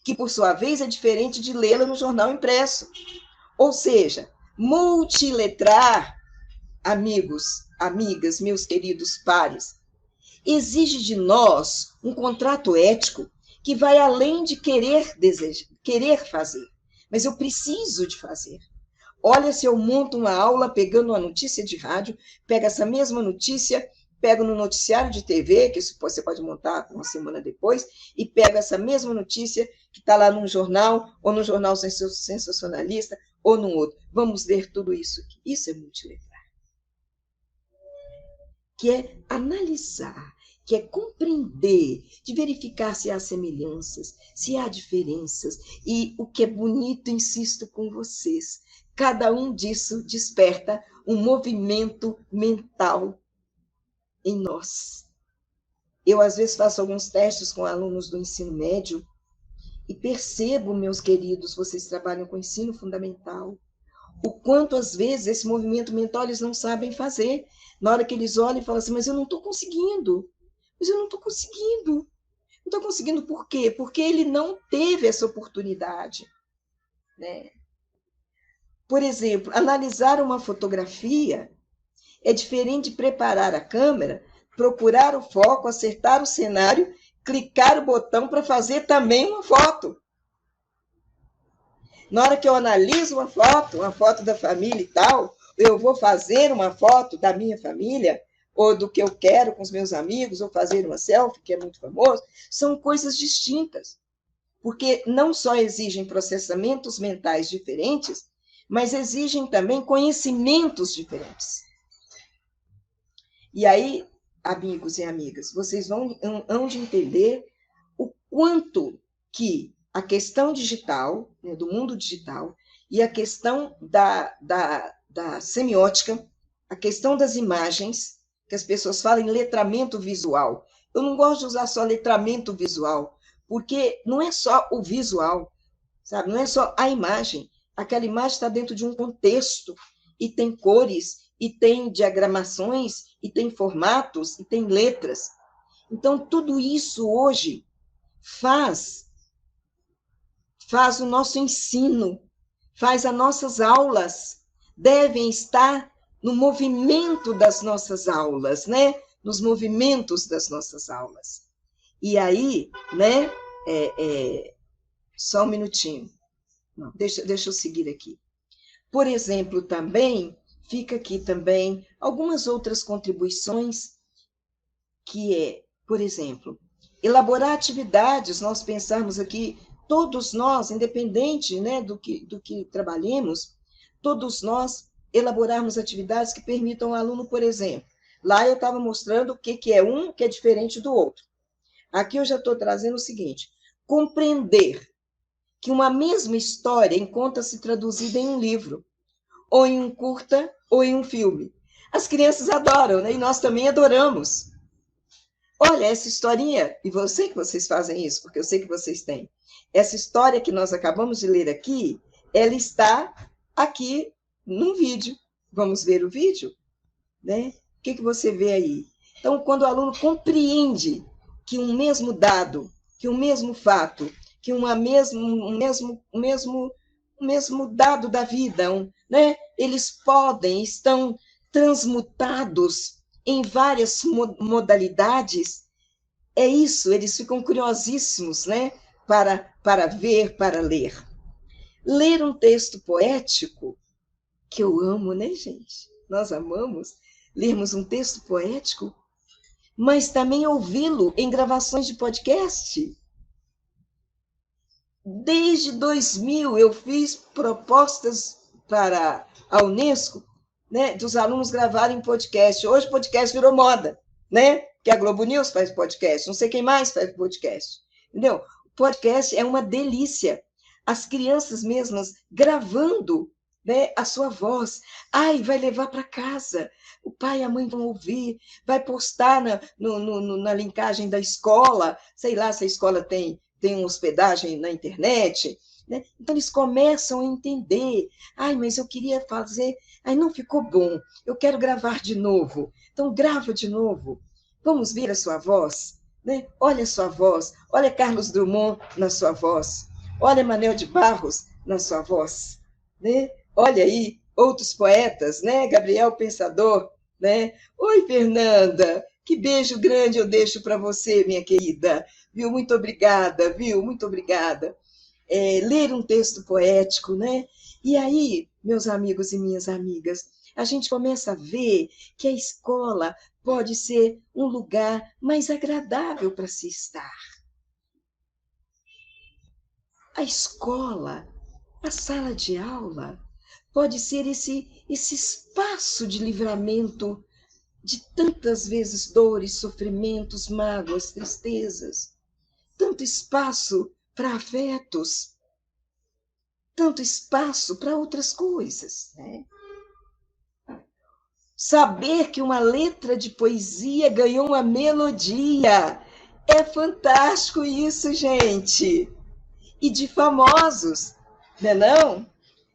que, por sua vez, é diferente de lê-la no jornal impresso. Ou seja, multiletrar, amigos, amigas, meus queridos pares, exige de nós um contrato ético que vai além de querer fazer. Mas eu preciso de fazer. Olha, se eu monto uma aula pegando uma notícia de rádio, pega essa mesma notícia, pego no noticiário de TV, que você pode montar uma semana depois, e pego essa mesma notícia que está lá num jornal, ou no jornal sensacionalista, ou num outro. Vamos ler tudo isso aqui. Isso é multiletrar. Que é analisar, que é compreender, de verificar se há semelhanças, se há diferenças. E o que é bonito, insisto com vocês, cada um disso desperta um movimento mental em nós. Eu, às vezes, faço alguns testes com alunos do ensino médio e percebo, meus queridos, vocês trabalham com ensino fundamental, o quanto, às vezes, esse movimento mental eles não sabem fazer. Na hora que eles olham e falam assim, mas eu não estou conseguindo. Mas eu não estou conseguindo. Não estou conseguindo por quê? Porque ele não teve essa oportunidade. Né? Por exemplo, analisar uma fotografia é diferente de preparar a câmera, procurar o foco, acertar o cenário, clicar o botão para fazer também uma foto. Na hora que eu analiso uma foto da família e tal, eu vou fazer uma foto da minha família, ou do que eu quero com os meus amigos, ou fazer uma selfie, que é muito famoso, são coisas distintas. Porque não só exigem processamentos mentais diferentes, mas exigem também conhecimentos diferentes. E aí, amigos e amigas, vocês vão de entender o quanto que a questão digital, né, do mundo digital, e a questão da semiótica, a questão das imagens, que as pessoas falam em letramento visual. Eu não gosto de usar só letramento visual, porque não é só o visual, sabe? Não é só a imagem. Aquela imagem está dentro de um contexto, e tem cores, e tem diagramações, e tem formatos, e tem letras. Então, tudo isso hoje faz o nosso ensino, faz as nossas aulas, devem estar no movimento das nossas aulas, né? Nos movimentos das nossas aulas. E aí, né? Só um minutinho. Não, deixa eu seguir aqui. Por exemplo, também, fica aqui também algumas outras contribuições, que é, por exemplo, elaborar atividades, nós pensarmos aqui, todos nós, independente, né, do que trabalhemos, todos nós elaborarmos atividades que permitam ao aluno, por exemplo, lá eu estava mostrando o que é um, que é diferente do outro. Aqui eu já estou trazendo o seguinte, compreender que uma mesma história encontra-se traduzida em um livro, ou em um curta, ou em um filme. As crianças adoram, né? E nós também adoramos. Olha, essa historinha, e eu sei que vocês fazem isso, porque eu sei que vocês têm. Essa história que nós acabamos de ler aqui, ela está aqui num vídeo. Vamos ver o vídeo? Né? O que você vê aí? Então, quando o aluno compreende que um mesmo dado, que um mesmo fato, que um mesmo dado da vida, né? Eles estão transmutados em várias modalidades, é isso, eles ficam curiosíssimos, né? Para ver, para ler. Ler um texto poético, que eu amo, né, gente? Nós amamos lermos um texto poético, mas também ouvi-lo em gravações de podcast. Desde 2000, eu fiz propostas para a Unesco, né, dos alunos gravarem podcast. Hoje, podcast virou moda, né? Que a Globo News faz podcast, não sei quem mais faz podcast. Entendeu? O podcast é uma delícia. As crianças mesmas gravando, né, a sua voz. Ai, vai levar para casa. O pai e a mãe vão ouvir, vai postar na linkagem da escola, sei lá se a escola tem uma hospedagem na internet, né? Então eles começam a entender. Ai, mas eu queria fazer, ai, não ficou bom, eu quero gravar de novo. Então grava de novo. Vamos ver a sua voz, né? Olha a sua voz, olha Carlos Drummond na sua voz, olha Manuel de Barros na sua voz, né? Olha aí outros poetas, né? Gabriel Pensador, né? Oi, Fernanda, que beijo grande eu deixo para você, minha querida. Viu? Muito obrigada, viu? Muito obrigada. Ler um texto poético, né? E aí, meus amigos e minhas amigas, a gente começa a ver que a escola pode ser um lugar mais agradável para se estar. A escola, a sala de aula, pode ser esse espaço de livramento de tantas vezes dores, sofrimentos, mágoas, tristezas. Tanto espaço para afetos, tanto espaço para outras coisas, né? Saber que uma letra de poesia ganhou uma melodia. É fantástico isso, gente. E de famosos, não é não?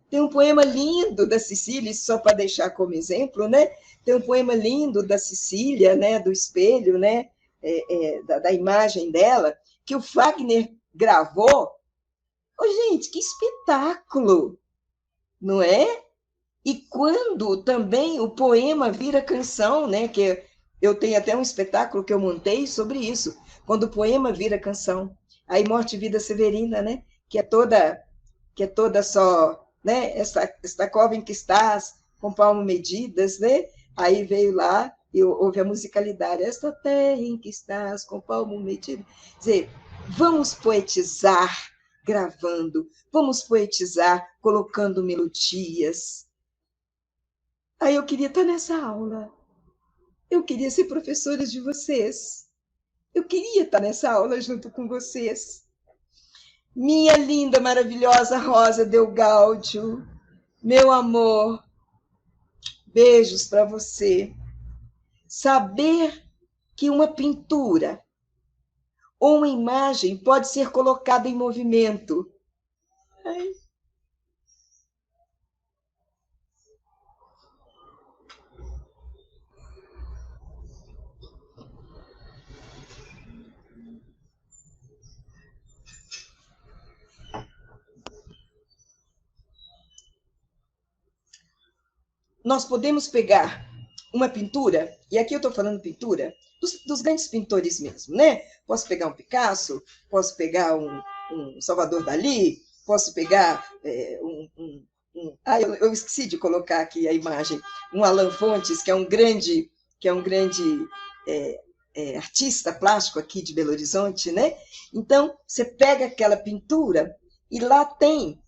Tem um poema lindo da Cecília, só para deixar como exemplo, né? Tem um poema lindo da Cecília, né? Do espelho, né? Da imagem dela, que o Fagner gravou. Oh, gente, que espetáculo, não é? E quando também o poema vira canção, né? Que eu tenho até um espetáculo que eu montei sobre isso, quando o poema vira canção. Aí Morte e Vida Severina, né? Que é toda só, né? Esta cova em que estás, com palmo medidas, né? Aí veio lá e houve a musicalidade. Esta terra em que estás, com palmo medido. Quer dizer, vamos poetizar gravando, vamos poetizar colocando melodias. Aí eu queria estar nessa aula. Eu queria ser professora de vocês. Eu queria estar nessa aula junto com vocês. Minha linda, maravilhosa Rosa Del Gáudio, meu amor, beijos para você. Saber que uma pintura ou uma imagem pode ser colocada em movimento. Ai. Nós podemos pegar uma pintura, e aqui eu estou falando pintura, dos grandes pintores mesmo, né? Posso pegar um Picasso, posso pegar um Salvador Dalí, posso pegar eu esqueci de colocar aqui a imagem, um Alan Fontes, que é um grande artista plástico aqui de Belo Horizonte, né? Então, você pega aquela pintura e lá tem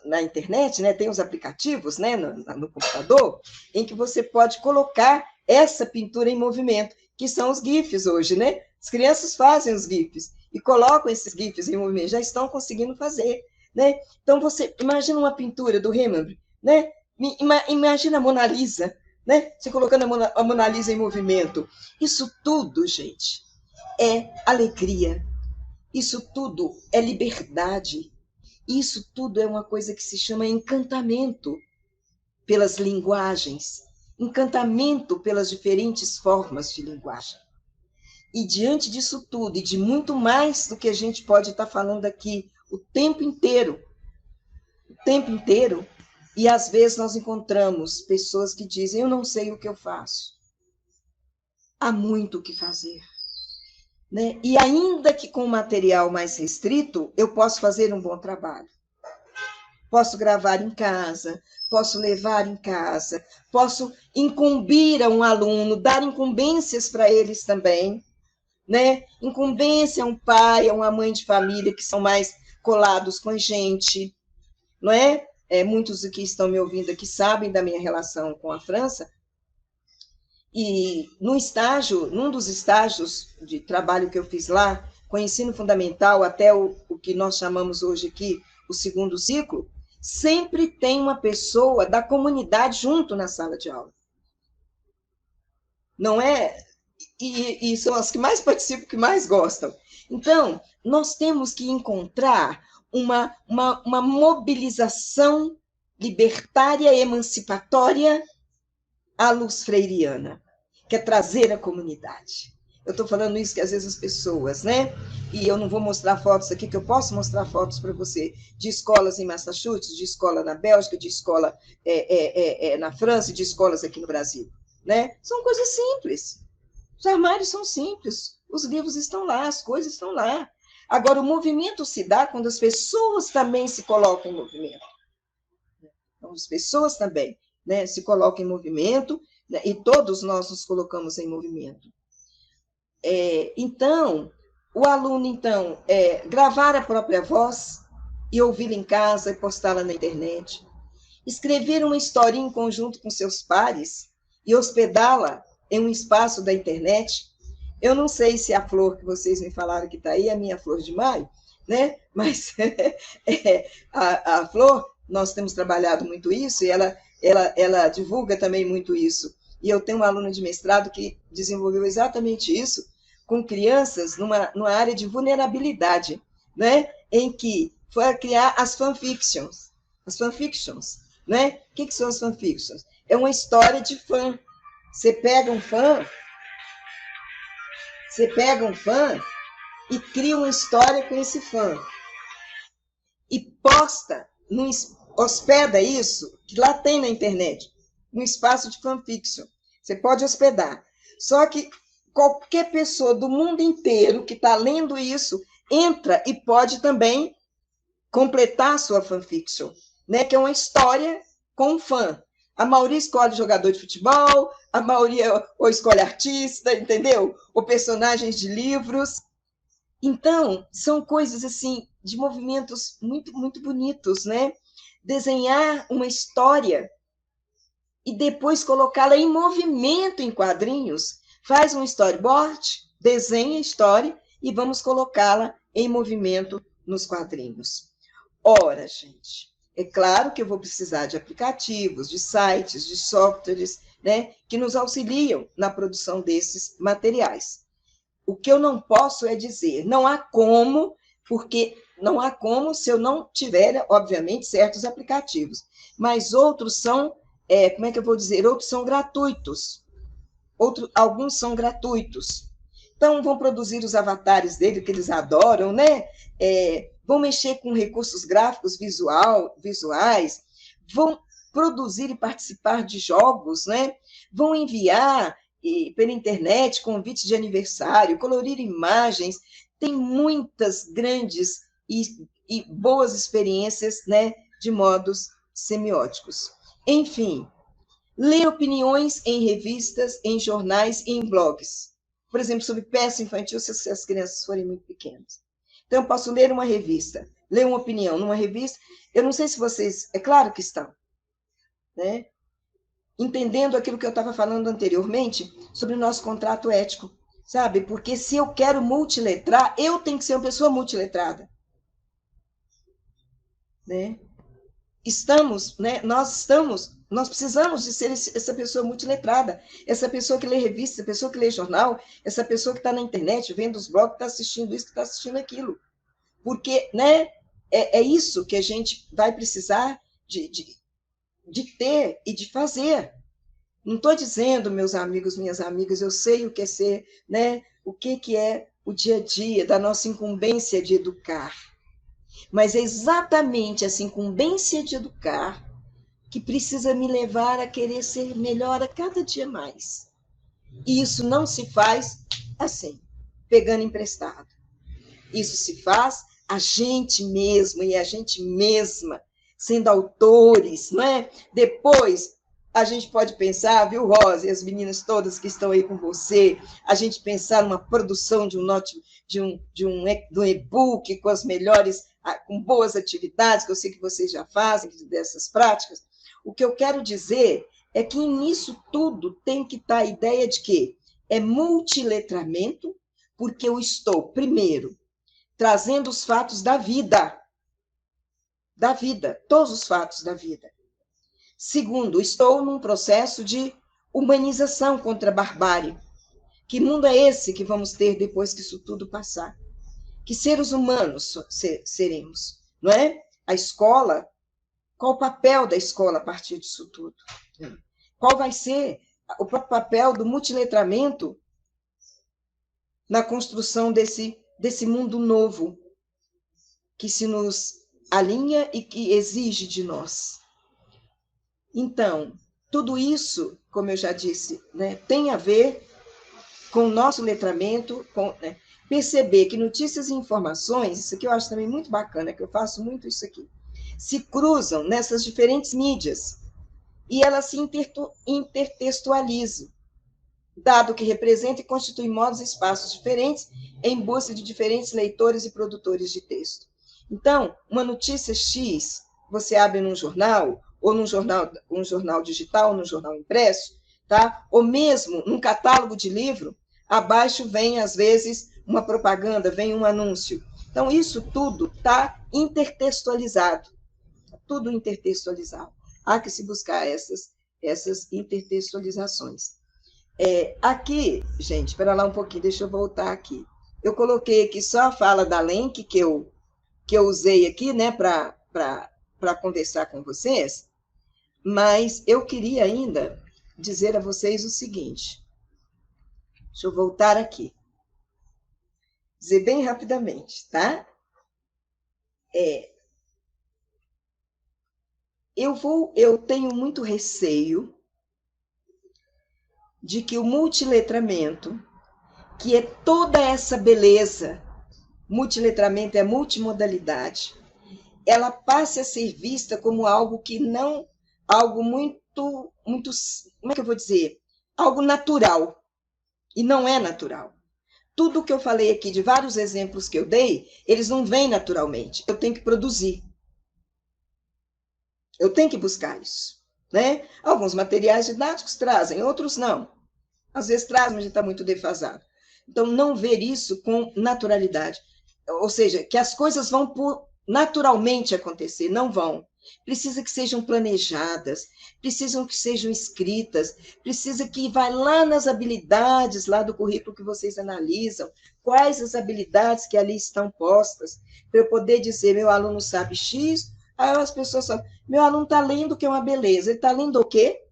na internet, né, tem os aplicativos, né, no computador, em que você pode colocar essa pintura em movimento, que são os GIFs hoje, né? As crianças fazem os GIFs e colocam esses GIFs em movimento, já estão conseguindo fazer, né? Então, você imagina uma pintura do Rembrandt, né? Imagina a Mona Lisa, né? Você colocando a Mona Lisa em movimento. Isso tudo, gente, é alegria. Isso tudo é liberdade. Isso tudo é uma coisa que se chama encantamento pelas linguagens, encantamento pelas diferentes formas de linguagem. E diante disso tudo, e de muito mais do que a gente pode estar falando aqui o tempo inteiro, e às vezes nós encontramos pessoas que dizem, eu não sei o que eu faço. Há muito o que fazer. Né? E ainda que com material mais restrito, eu posso fazer um bom trabalho. Posso gravar em casa, posso levar em casa, posso incumbir a um aluno, dar incumbências para eles também, né? Incumbência a um pai, a uma mãe de família que são mais colados com a gente, não é? Muitos que estão me ouvindo aqui sabem da minha relação com a França, e num dos estágios de trabalho que eu fiz lá, com ensino fundamental até o que nós chamamos hoje aqui o segundo ciclo, sempre tem uma pessoa da comunidade junto na sala de aula. Não é? E são as que mais participam, que mais gostam. Então, nós temos que encontrar uma mobilização libertária, emancipatória à luz freiriana, que é trazer a comunidade. Eu estou falando isso que às vezes as pessoas, né? E eu não vou mostrar fotos aqui, que eu posso mostrar fotos para você de escolas em Massachusetts, de escola na Bélgica, de escola na França, de escolas aqui no Brasil, né? São coisas simples. Os armários são simples, os livros estão lá, as coisas estão lá. Agora, o movimento se dá quando as pessoas também se colocam em movimento. Então, as pessoas também, né, se colocam em movimento, né, e todos nós nos colocamos em movimento. Então, o aluno, então, gravar a própria voz e ouvi-la em casa e postá-la na internet, escrever uma historinha em conjunto com seus pares e hospedá-la em um espaço da internet. Eu não sei se a flor que vocês me falaram que está aí é a minha flor de maio, né? Mas a flor, nós temos trabalhado muito isso, e ela divulga também muito isso. E eu tenho uma aluna de mestrado que desenvolveu exatamente isso com crianças numa área de vulnerabilidade, né? Em que foi criar as fanfictions. As fanfictions, né? O que são as fanfictions? É uma história de fã. Você pega um fã e cria uma história com esse fã. E posta, hospeda isso, que lá tem na internet, um espaço de fanfiction. Você pode hospedar. Só que qualquer pessoa do mundo inteiro que está lendo isso, entra e pode também completar a sua fanfiction, né? Que é uma história com um fã. A maioria escolhe jogador de futebol, a maioria ou escolhe artista, entendeu? Ou personagens de livros. Então, são coisas assim, de movimentos muito, muito bonitos, né? Desenhar uma história e depois colocá-la em movimento em quadrinhos. Faz um storyboard, desenha a história e vamos colocá-la em movimento nos quadrinhos. Ora, gente, é claro que eu vou precisar de aplicativos, de sites, de softwares, né, que nos auxiliam na produção desses materiais. O que eu não posso é dizer, não há como, porque não há como se eu não tiver, obviamente, certos aplicativos. Mas outros são, como é que eu vou dizer? Outros são gratuitos. Alguns são gratuitos. Então, vão produzir os avatares dele, que eles adoram, né? Vão mexer com recursos gráficos visuais, vão produzir e participar de jogos, né? Vão enviar pela internet convites de aniversário, colorir imagens. Tem muitas grandes e boas experiências, né, de modos semióticos. Enfim, ler opiniões em revistas, em jornais e em blogs. Por exemplo, sobre peça infantil, se as crianças forem muito pequenas. Então, eu posso ler uma revista, ler uma opinião numa revista. Eu não sei se vocês... É claro que estão, né? Entendendo aquilo que eu estava falando anteriormente sobre o nosso contrato ético, sabe? Porque se eu quero multiletrar, eu tenho que ser uma pessoa multiletrada. Né? Nós precisamos de ser essa pessoa multiletrada, essa pessoa que lê revista, essa pessoa que lê jornal, essa pessoa que está na internet, vendo os blogs, que está assistindo isso, que está assistindo aquilo. Porque, né, é isso que a gente vai precisar de ter e de fazer. Não estou dizendo, meus amigos, minhas amigas, eu sei o que é ser, né, o que é o dia a dia da nossa incumbência de educar. Mas é exatamente essa incumbência de educar que precisa me levar a querer ser melhor a cada dia mais. E isso não se faz assim, pegando emprestado. Isso se faz a gente mesmo e a gente mesma, sendo autores, não é? Depois, a gente pode pensar, viu, Rosa, e as meninas todas que estão aí com você, a gente pensar numa produção de um e-book com as melhores, com boas atividades, que eu sei que vocês já fazem, dessas práticas. O que eu quero dizer é que nisso tudo tem que estar a ideia de que é multiletramento, porque eu estou, primeiro, trazendo os fatos da vida, todos os fatos da vida. Segundo, estou num processo de humanização contra a barbárie. Que mundo é esse que vamos ter depois que isso tudo passar? Que seres humanos seremos, não é? A escola, qual o papel da escola a partir disso tudo? Qual vai ser o próprio papel do multiletramento na construção desse mundo novo que se nos alinha e que exige de nós? Então, tudo isso, como eu já disse, né, tem a ver com o nosso letramento, né, perceber que notícias e informações, isso aqui eu acho também muito bacana, que eu faço muito isso aqui, se cruzam nessas diferentes mídias e elas se intertextualizam, dado que representa e constitui modos e espaços diferentes em busca de diferentes leitores e produtores de texto. Então, uma notícia X, você abre num jornal, ou num jornal, um jornal digital, num jornal impresso, tá? Ou mesmo num catálogo de livro, abaixo vem, às vezes, uma propaganda, vem um anúncio. Então, isso tudo está intertextualizado. Tudo intertextualizado. Há que se buscar essas intertextualizações. Aqui, gente, espera lá um pouquinho, deixa eu voltar aqui. Eu coloquei aqui só a fala da Lenk, que eu usei aqui, né, para conversar com vocês, mas eu queria ainda dizer a vocês o seguinte. Deixa eu voltar aqui. Dizer bem rapidamente, tá? Eu tenho muito receio de que o multiletramento, que é toda essa beleza, multiletramento é multimodalidade, ela passe a ser vista como algo que não, algo muito, como é que eu vou dizer? Algo natural. E não é natural. Tudo que eu falei aqui, de vários exemplos que eu dei, eles não vêm naturalmente. Eu tenho que produzir. Eu tenho que buscar isso, né? Alguns materiais didáticos trazem, outros não. Às vezes trazem, mas já está muito defasado. Então, não ver isso com naturalidade. Ou seja, que as coisas vão naturalmente acontecer, não vão. Precisa que sejam planejadas, precisam que sejam escritas, precisa que vá lá nas habilidades, lá do currículo que vocês analisam, quais as habilidades que ali estão postas, para eu poder dizer, meu aluno sabe X, aí as pessoas falam, meu aluno está lendo o que é uma beleza, ele está lendo o quê?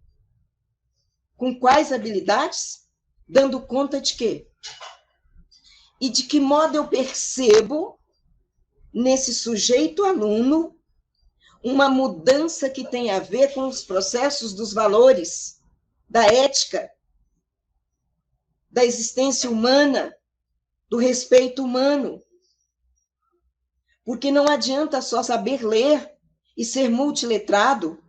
Com quais habilidades? Dando conta de quê? E de que modo eu percebo, nesse sujeito aluno, uma mudança que tem a ver com os processos dos valores, da ética, da existência humana, do respeito humano. Porque não adianta só saber ler e ser multiletrado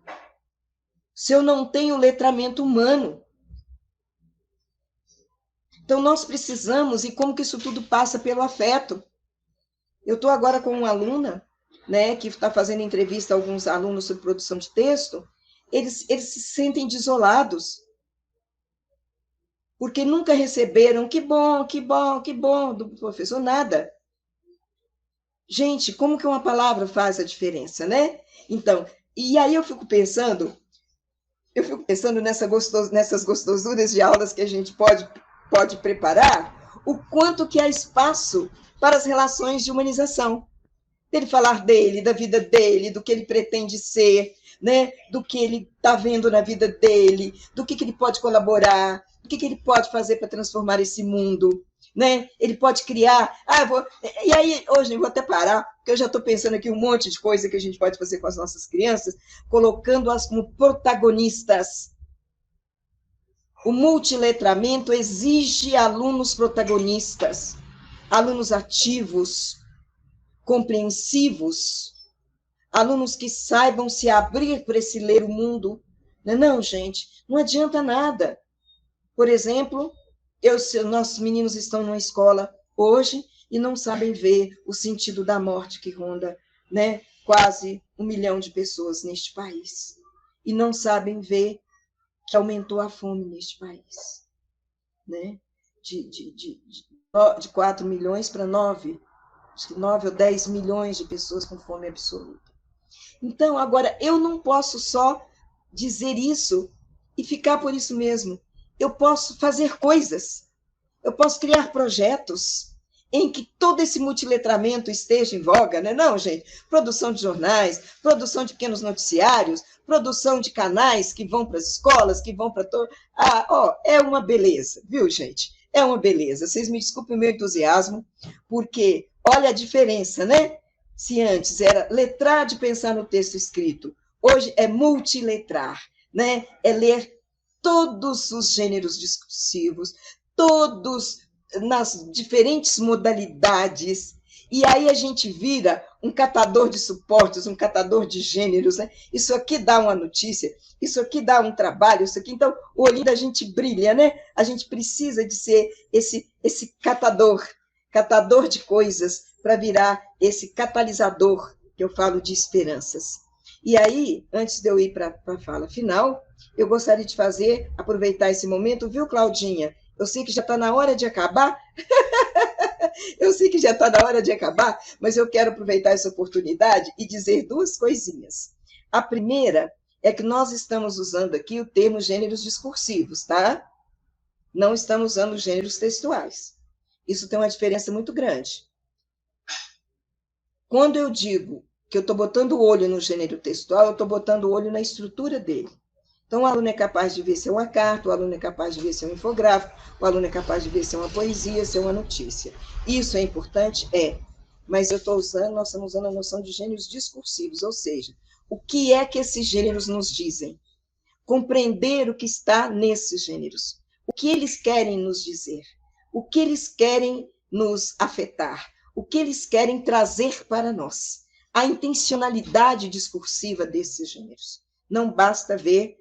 se eu não tenho letramento humano. Então, nós precisamos, e como que isso tudo passa pelo afeto? Eu estou agora com uma aluna, né, que está fazendo entrevista a alguns alunos sobre produção de texto, eles se sentem desolados, porque nunca receberam, que bom, que bom, que bom, do professor, nada. Gente, como que uma palavra faz a diferença, né? Então, e aí eu fico pensando nessas gostosuras de aulas que a gente pode preparar, o quanto que há espaço para as relações de humanização. Ele falar dele, da vida dele, do que ele pretende ser, né? Do que ele está vendo na vida dele, do que ele pode colaborar, do que ele pode fazer para transformar esse mundo, né? Ele pode criar... E aí, hoje, eu vou até parar, porque eu já estou pensando aqui um monte de coisa que a gente pode fazer com as nossas crianças, colocando-as como protagonistas. O multiletramento exige alunos protagonistas, alunos ativos, compreensivos, alunos que saibam se abrir para esse ler o mundo Não, gente, não adianta nada. Por exemplo, nossos meninos estão numa escola hoje e não sabem ver o sentido da morte que ronda, né, quase 1 milhão de pessoas neste país. E não sabem ver que aumentou a fome neste país. Né? De 4 milhões para 9, acho que 9 ou 10 milhões de pessoas com fome absoluta. Então, agora, eu não posso só dizer isso e ficar por isso mesmo. Eu posso fazer coisas, eu posso criar projetos em que todo esse multiletramento esteja em voga, né? Não, gente? Produção de jornais, produção de pequenos noticiários, produção de canais que vão para as escolas, que vão para todo... é uma beleza, viu, gente? É uma beleza. Vocês me desculpem o meu entusiasmo, porque olha a diferença, né? Se antes era letrar de pensar no texto escrito, hoje é multiletrar, né? É ler todos os gêneros discursivos, todos nas diferentes modalidades, e aí a gente vira um catador de suportes, um catador de gêneros, né? Isso aqui dá uma notícia, isso aqui dá um trabalho, isso aqui, então o olhinho da gente brilha, né? A gente precisa de ser esse catador de coisas, para virar esse catalisador, que eu falo de esperanças. E aí, antes de eu ir para a fala final, eu gostaria de aproveitar esse momento, viu, Claudinha? Eu sei que já está na hora de acabar, eu sei que já está na hora de acabar, mas eu quero aproveitar essa oportunidade e dizer 2 coisinhas. A primeira é que nós estamos usando aqui o termo gêneros discursivos, tá? Não estamos usando gêneros textuais. Isso tem uma diferença muito grande. Quando eu digo que eu estou botando o olho no gênero textual, eu estou botando o olho na estrutura dele. Então, o aluno é capaz de ver ser uma carta, o aluno é capaz de ver ser um infográfico, o aluno é capaz de ver ser uma poesia, ser uma notícia. Isso é importante? É. Mas nós estamos usando a noção de gêneros discursivos, ou seja, o que é que esses gêneros nos dizem? Compreender o que está nesses gêneros. O que eles querem nos dizer? O que eles querem nos afetar? O que eles querem trazer para nós? A intencionalidade discursiva desses gêneros. Não basta ver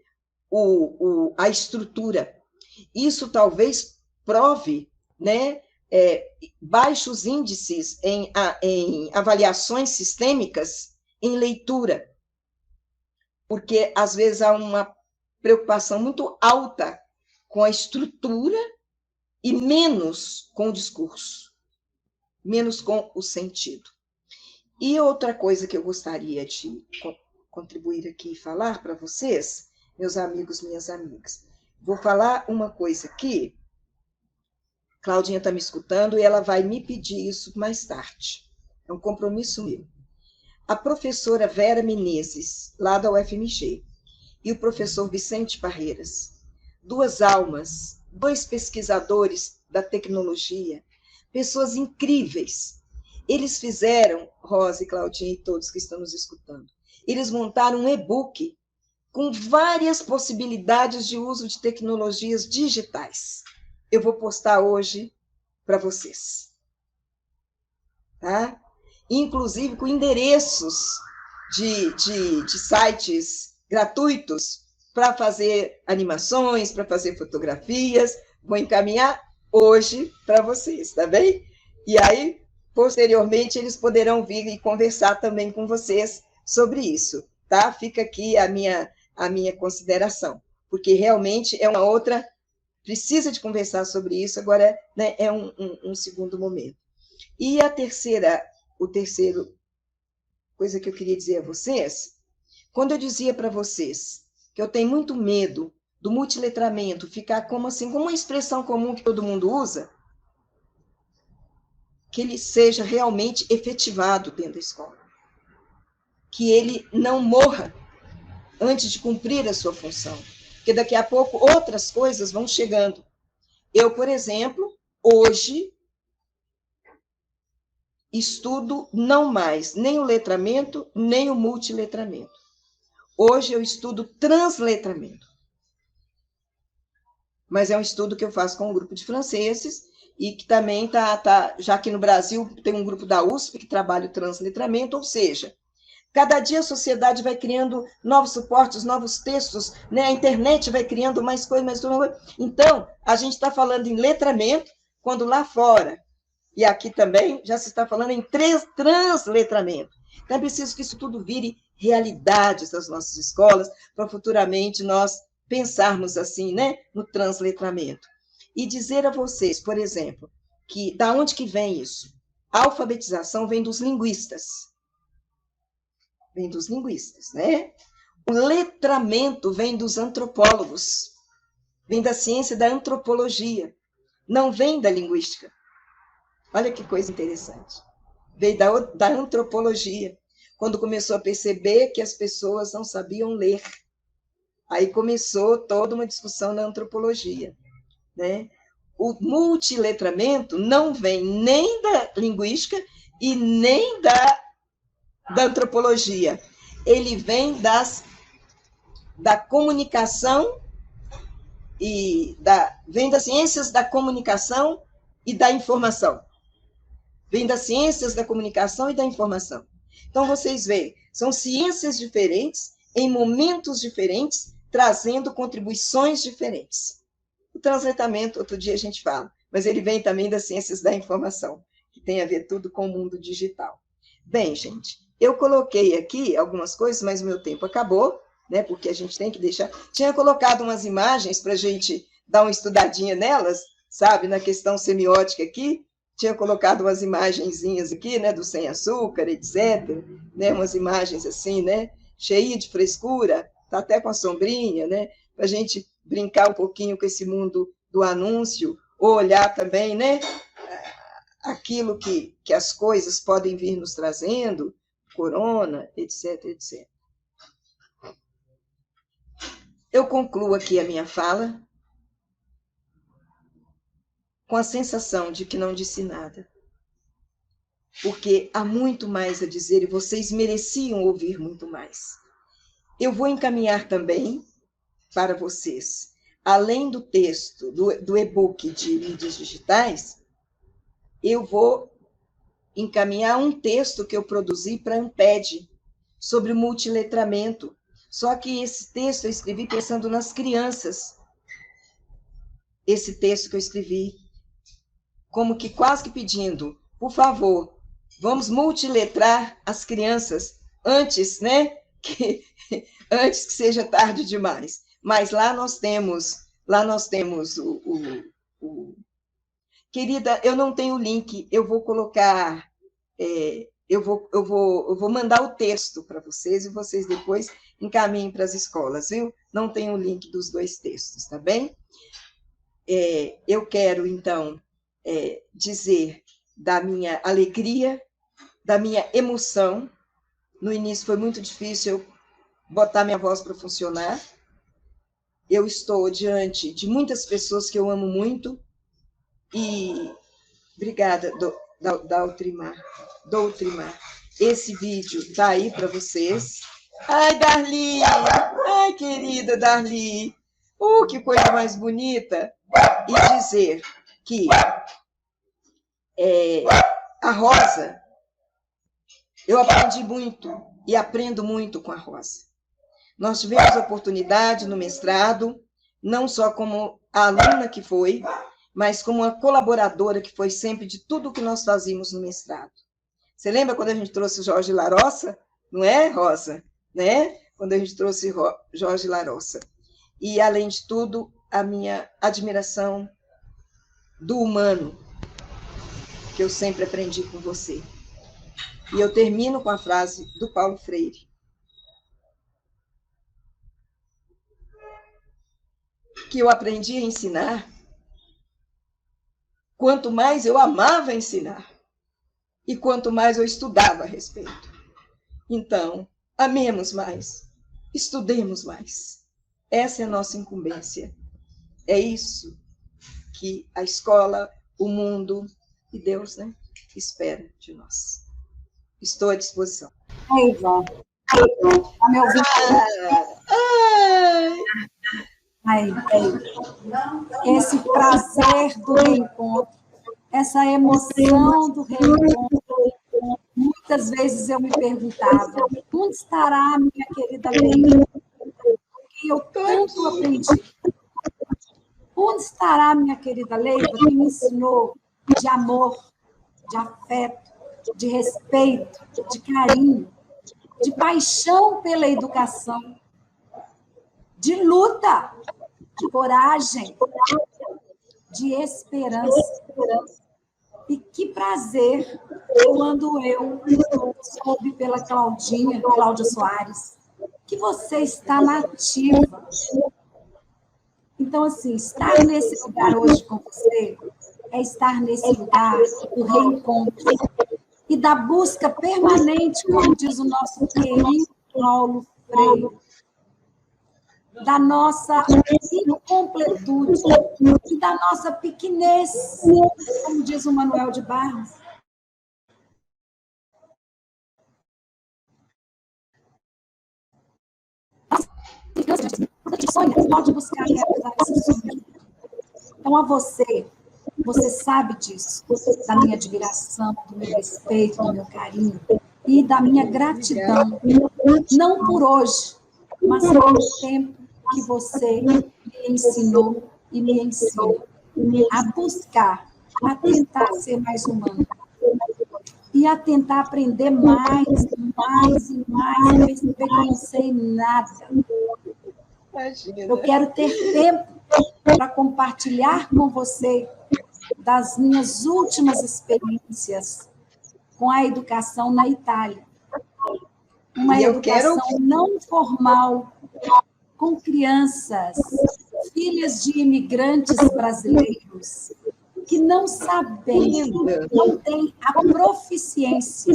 a estrutura. Isso talvez prove, né, baixos índices em avaliações sistêmicas em leitura, porque às vezes há uma preocupação muito alta com a estrutura e menos com o discurso, menos com o sentido. E outra coisa que eu gostaria de contribuir aqui e falar para vocês, meus amigos, minhas amigas. Vou falar uma coisa aqui, Claudinha está me escutando e ela vai me pedir isso mais tarde. É um compromisso meu. A professora Vera Menezes, lá da UFMG, e o professor Vicente Parreiras, 2 almas, 2 pesquisadores da tecnologia, pessoas incríveis. Eles fizeram, Rosa e Claudinha e todos que estão nos escutando, eles montaram um e-book com várias possibilidades de uso de tecnologias digitais. Eu vou postar hoje para vocês. Tá? Inclusive com endereços de sites gratuitos para fazer animações, para fazer fotografias. Vou encaminhar hoje para vocês, tá bem? E aí, posteriormente, eles poderão vir e conversar também com vocês sobre isso, tá? Fica aqui a minha consideração, porque realmente é uma outra... Precisa de conversar sobre isso, agora, né, é um segundo momento. E o terceiro coisa que eu queria dizer a vocês, quando eu dizia para vocês que eu tenho muito medo do multiletramento ficar como uma expressão comum que todo mundo usa, que ele seja realmente efetivado dentro da escola. Que ele não morra antes de cumprir a sua função. Porque daqui a pouco outras coisas vão chegando. Eu, por exemplo, hoje estudo não mais nem o letramento, nem o multiletramento. Hoje eu estudo transletramento. Mas é um estudo que eu faço com um grupo de franceses e que também já que no Brasil tem um grupo da USP que trabalha o transletramento, ou seja, Cada dia a sociedade vai criando novos suportes, novos textos, né? A internet vai criando mais coisas, mais coisas. Então, a gente está falando em letramento, quando lá fora, e aqui também, já se está falando em transletramento. Então, é preciso que isso tudo vire realidades das nossas escolas, para futuramente nós pensarmos assim, né? No transletramento. E dizer a vocês, por exemplo, que da onde que vem isso? A alfabetização vem dos linguistas. Vem dos linguistas, né? O letramento vem dos antropólogos, vem da ciência da antropologia, não vem da linguística. Olha que coisa interessante. Veio da antropologia, quando começou a perceber que as pessoas não sabiam ler. Aí começou toda uma discussão na antropologia, né? O multiletramento não vem nem da linguística e nem da antropologia. Ele vem da comunicação vem das ciências da comunicação e da informação. Vem das ciências da comunicação e da informação. Então, vocês veem, são ciências diferentes, em momentos diferentes, trazendo contribuições diferentes. O transletramento, outro dia a gente fala, mas ele vem também das ciências da informação, que tem a ver tudo com o mundo digital. Bem, gente, eu coloquei aqui algumas coisas, mas o meu tempo acabou, né, porque a gente tem que deixar... Tinha colocado umas imagens para a gente dar uma estudadinha nelas, sabe, na questão semiótica aqui, tinha colocado umas imagenzinhas aqui, né, do sem açúcar, etc., né, umas imagens assim, né, cheia de frescura, tá até com a sombrinha, né, para a gente brincar um pouquinho com esse mundo do anúncio, ou olhar também, né, aquilo que as coisas podem vir nos trazendo, corona, etc., etc. Eu concluo aqui a minha fala com a sensação de que não disse nada, porque há muito mais a dizer e vocês mereciam ouvir muito mais. Eu vou encaminhar também para vocês, além do texto, do e-book de mídias digitais, eu vou encaminhar um texto que eu produzi para a Amped, sobre o multiletramento. Só que esse texto eu escrevi pensando nas crianças. Esse texto que eu escrevi, como que quase que pedindo, por favor, vamos multiletrar as crianças antes, né? Antes que seja tarde demais. Mas lá nós temos Querida, eu não tenho link, eu vou colocar, eu vou mandar o texto para vocês e vocês depois encaminhem para as escolas, viu? Não tenho o link dos dois textos, tá bem? Eu quero, então, dizer da minha alegria, da minha emoção. No início foi muito difícil eu botar minha voz para funcionar. Eu estou diante de muitas pessoas que eu amo muito. E obrigada, Doutrimar. Esse vídeo está aí para vocês. Ai, Darli! Ai, querida Darli! Que coisa mais bonita! E dizer que a Rosa, eu aprendi muito e aprendo muito com a Rosa. Nós tivemos a oportunidade no mestrado, não só como a aluna que foi, mas como uma colaboradora que foi sempre de tudo que nós fazíamos no mestrado. Você lembra quando a gente trouxe o Jorge Larossa? Não é, Rosa? Né? Quando a gente trouxe Jorge Larossa. E, além de tudo, a minha admiração do humano, que eu sempre aprendi com você. E eu termino com a frase do Paulo Freire. Que eu aprendi a ensinar quanto mais eu amava ensinar e quanto mais eu estudava a respeito. Então, amemos mais, estudemos mais. Essa é a nossa incumbência. É isso que a escola, o mundo e Deus, né, espera de nós. Estou à disposição. Oi, Ivan. Está me ouvindo? Esse prazer do reencontro, essa emoção do reencontro, muito Muitas vezes eu me perguntava, onde estará a minha querida Leila? Que eu tanto aprendi. Onde estará a minha querida Leila, que me ensinou de amor, de afeto, de respeito, de carinho, de paixão pela educação, de luta, de coragem, de esperança. E que prazer quando eu soube pela Cláudia Soares, que você está na ativa. Então, assim, estar nesse lugar hoje com você é estar nesse lugar do reencontro e da busca permanente, como diz o nosso querido Paulo Freire, da nossa incompletude e da nossa pequenez, como diz o Manuel de Barros. Sonho, pode buscar realizar esse sonho. Então, a você sabe disso, da minha admiração, do meu respeito, do meu carinho e da minha gratidão, não por hoje, mas pelo tempo que você me ensinou e me ensina a buscar, a tentar ser mais humano e a tentar aprender mais e perceber que eu não sei nada. Eu quero ter tempo para compartilhar com você das minhas últimas experiências com a educação na Itália. Uma educação não formal, com crianças, filhas de imigrantes brasileiros, que não sabendo, não têm a proficiência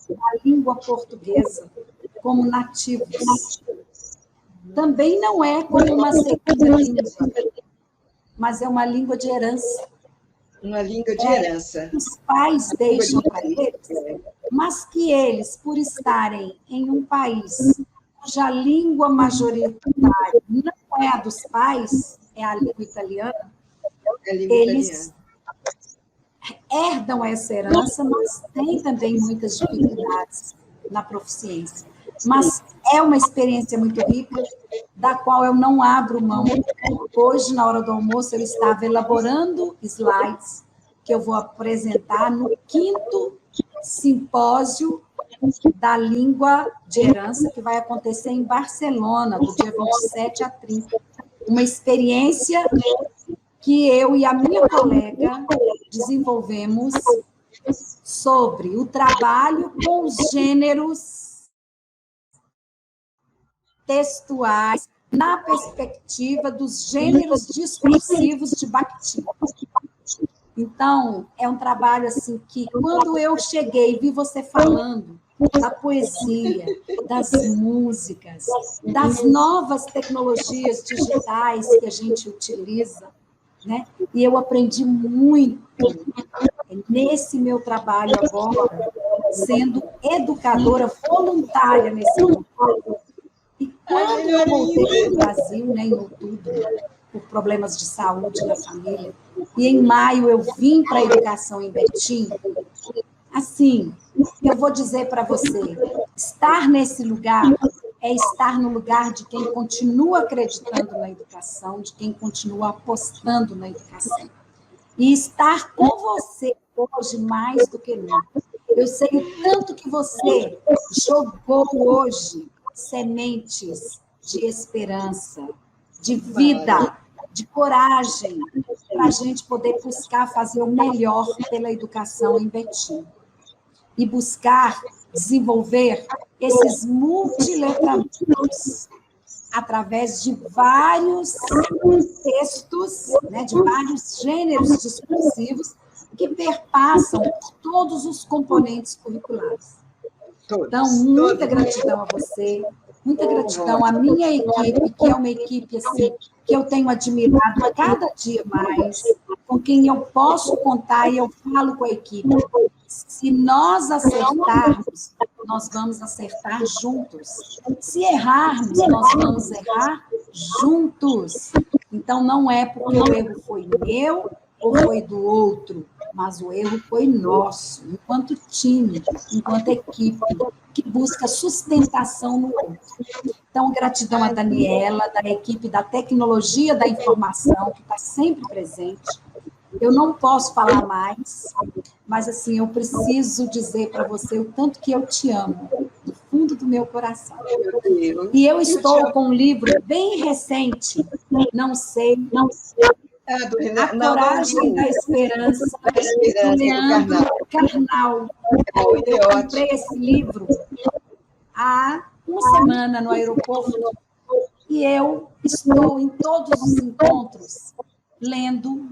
da língua portuguesa como nativos. Também não é como uma segunda língua, mas é uma língua de herança. Uma língua de herança. Os pais deixam para eles, mas que eles, por estarem em um país cuja língua majoritária não é a dos pais, é a língua italiana, eles herdam essa herança, mas têm também muitas dificuldades na proficiência. Mas é uma experiência muito rica, da qual eu não abro mão. Hoje, na hora do almoço, eu estava elaborando slides que eu vou apresentar no 5º simpósio da língua de herança, que vai acontecer em Barcelona, do dia 27 a 30. Uma experiência que eu e a minha colega desenvolvemos sobre o trabalho com os gêneros textuais na perspectiva dos gêneros discursivos de Bakhtin. Então, é um trabalho assim que, quando eu cheguei e vi você falando da poesia, das músicas, das novas tecnologias digitais que a gente utiliza, né? E eu aprendi muito nesse meu trabalho agora, sendo educadora voluntária nesse mundo. E quando eu voltei para o Brasil, né, em outubro, por problemas de saúde na família, e em maio eu vim para a educação em Betim, assim, eu vou dizer para você, estar nesse lugar é estar no lugar de quem continua acreditando na educação, de quem continua apostando na educação. E estar com você hoje mais do que nunca. Eu sei o tanto que você jogou hoje sementes de esperança, de vida, de coragem, para a gente poder buscar fazer o melhor pela educação em Betim. E buscar desenvolver esses multiletramentos através de vários textos, né, de vários gêneros discursivos que perpassam todos os componentes curriculares. Então, muita gratidão a você, muita gratidão à minha equipe, que é uma equipe assim, que eu tenho admirado a cada dia mais, com quem eu posso contar e eu falo com a equipe. Se nós acertarmos, nós vamos acertar juntos. Se errarmos, nós vamos errar juntos. Então, não é porque o erro foi meu ou foi do outro, mas o erro foi nosso, enquanto time, enquanto equipe, que busca sustentação no outro. Então, gratidão a Daniela, da equipe da tecnologia da informação, que está sempre presente. Eu não posso falar mais, mas, assim, eu preciso dizer para você o tanto que eu te amo, do fundo do meu coração. E eu estou com um livro bem recente, não sei, A Coragem da Esperança, do Leandro Carnal. Eu comprei esse livro há uma semana no aeroporto e eu estou em todos os encontros lendo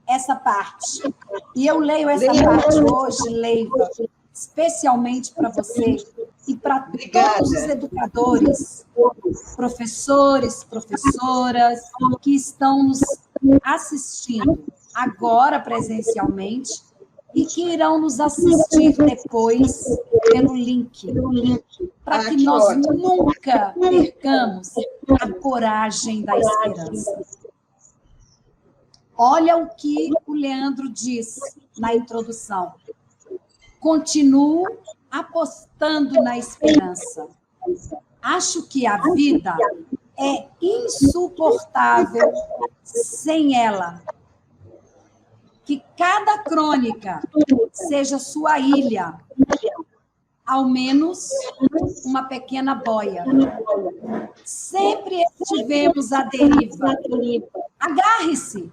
essa parte. E eu leio essa parte hoje, Leiva, especialmente para você e para todos os educadores, professores, professoras que estão nos assistindo agora presencialmente e que irão nos assistir depois pelo link, para que nós nunca percamos a coragem da esperança. Olha o que o Leandro diz na introdução. Continuo apostando na esperança. Acho que a vida é insuportável sem ela. Que cada crônica seja sua ilha, ao menos uma pequena boia. Sempre estivemos à deriva. Agarre-se.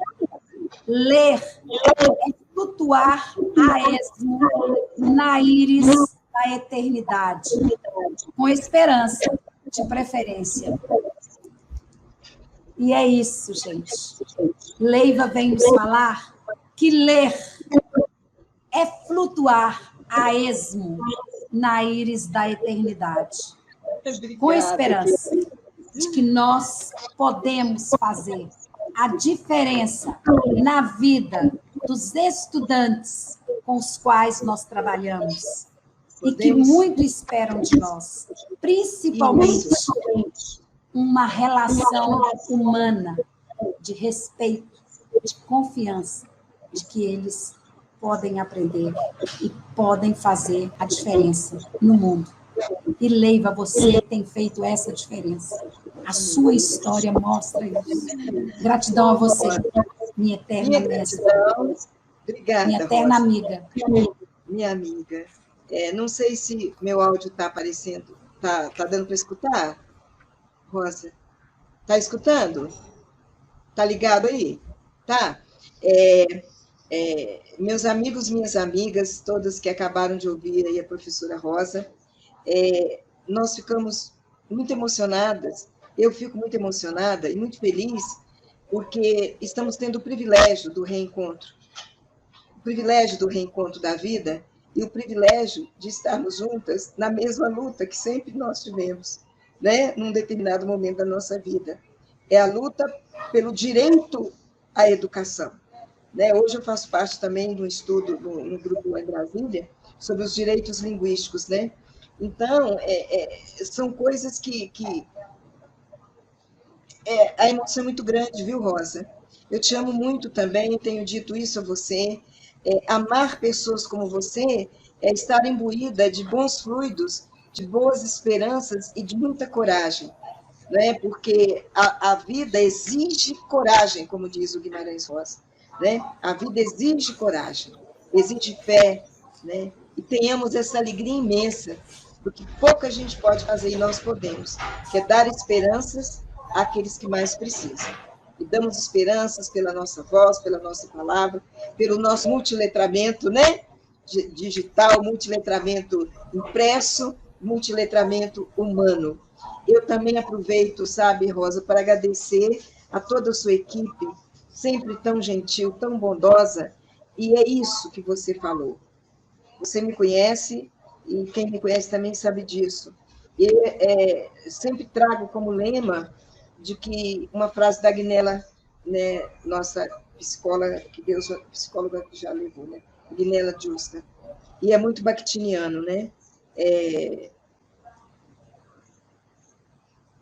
Ler é flutuar a esmo na íris da eternidade, com esperança, de preferência. E é isso, gente. Leiva vem nos falar que ler é flutuar a esmo na íris da eternidade, com esperança de que nós podemos fazer a diferença na vida dos estudantes com os quais nós trabalhamos e que muito esperam de nós, principalmente uma relação humana de respeito, de confiança, de que eles podem aprender e podem fazer a diferença no mundo. E Leiva, você tem feito essa diferença. A sua história mostra isso. Gratidão a você, minha eterna mestra. Obrigada, minha eterna Rosa. amiga. Minha amiga. Não sei se meu áudio está aparecendo. Tá dando para escutar, Rosa? Está escutando? Está ligado aí? Tá. Meus amigos, minhas amigas, todas que acabaram de ouvir aí a professora Rosa, nós ficamos muito emocionadas. Eu fico muito emocionada e muito feliz porque estamos tendo o privilégio do reencontro da vida e o privilégio de estarmos juntas na mesma luta que sempre nós tivemos, né, num determinado momento da nossa vida. É a luta pelo direito à educação. Né? Hoje eu faço parte também de um estudo no grupo lá em Brasília sobre os direitos linguísticos, né? Então, são coisas que a emoção é muito grande, viu, Rosa? Eu te amo muito também, tenho dito isso a você. Amar pessoas como você é estar imbuída de bons fluidos, de boas esperanças e de muita coragem, né? Porque a vida exige coragem, como diz o Guimarães Rosa, né? A vida exige coragem, exige fé, né? E tenhamos essa alegria imensa, porque pouca gente pode fazer e nós podemos, que é dar esperanças àqueles que mais precisam. E damos esperanças pela nossa voz, pela nossa palavra, pelo nosso multiletramento, né? Digital, multiletramento impresso, multiletramento humano. Eu também aproveito, sabe, Rosa, para agradecer a toda a sua equipe, sempre tão gentil, tão bondosa, e é isso que você falou. Você me conhece, e quem me conhece também sabe disso. E sempre trago como lema de que uma frase da Guinela, né, nossa psicóloga, que Deus, psicóloga que já levou, né, Guinela Justa, e é muito bakhtiniano, né?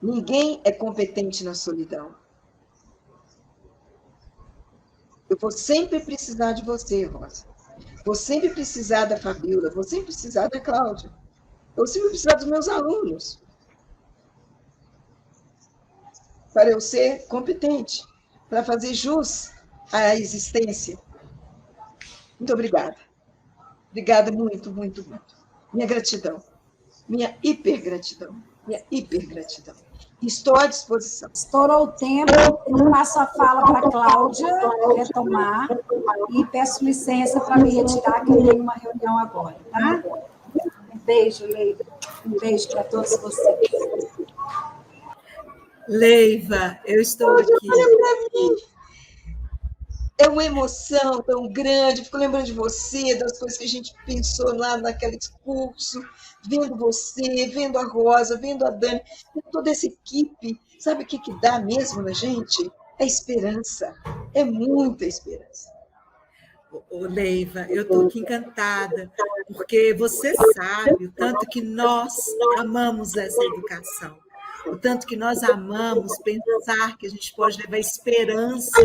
Ninguém é competente na solidão. Eu vou sempre precisar de você, Rosa. Vou sempre precisar da Fabíola, vou sempre precisar da Cláudia. Vou sempre precisar dos meus alunos. Para eu ser competente, para fazer jus à existência. Muito obrigada. Obrigada muito, muito, muito. Minha gratidão. Minha hipergratidão. Minha hipergratidão. Estou à disposição. Estourou o tempo, eu passo a fala para a Cláudia retomar e peço licença para me retirar, que eu tenho uma reunião agora, tá? Um beijo, Leiva. Um beijo para todos vocês. Leiva, eu estou aqui. Olha para mim. É uma emoção tão grande. Fico lembrando de você, das coisas que a gente pensou lá naquele curso, vendo você, vendo a Rosa, vendo a Dani, toda essa equipe. Sabe o que dá mesmo na gente? É esperança. É muita esperança. Ô, Leiva, eu estou aqui encantada, porque você sabe o tanto que nós amamos essa educação. O tanto que nós amamos pensar que a gente pode levar esperança,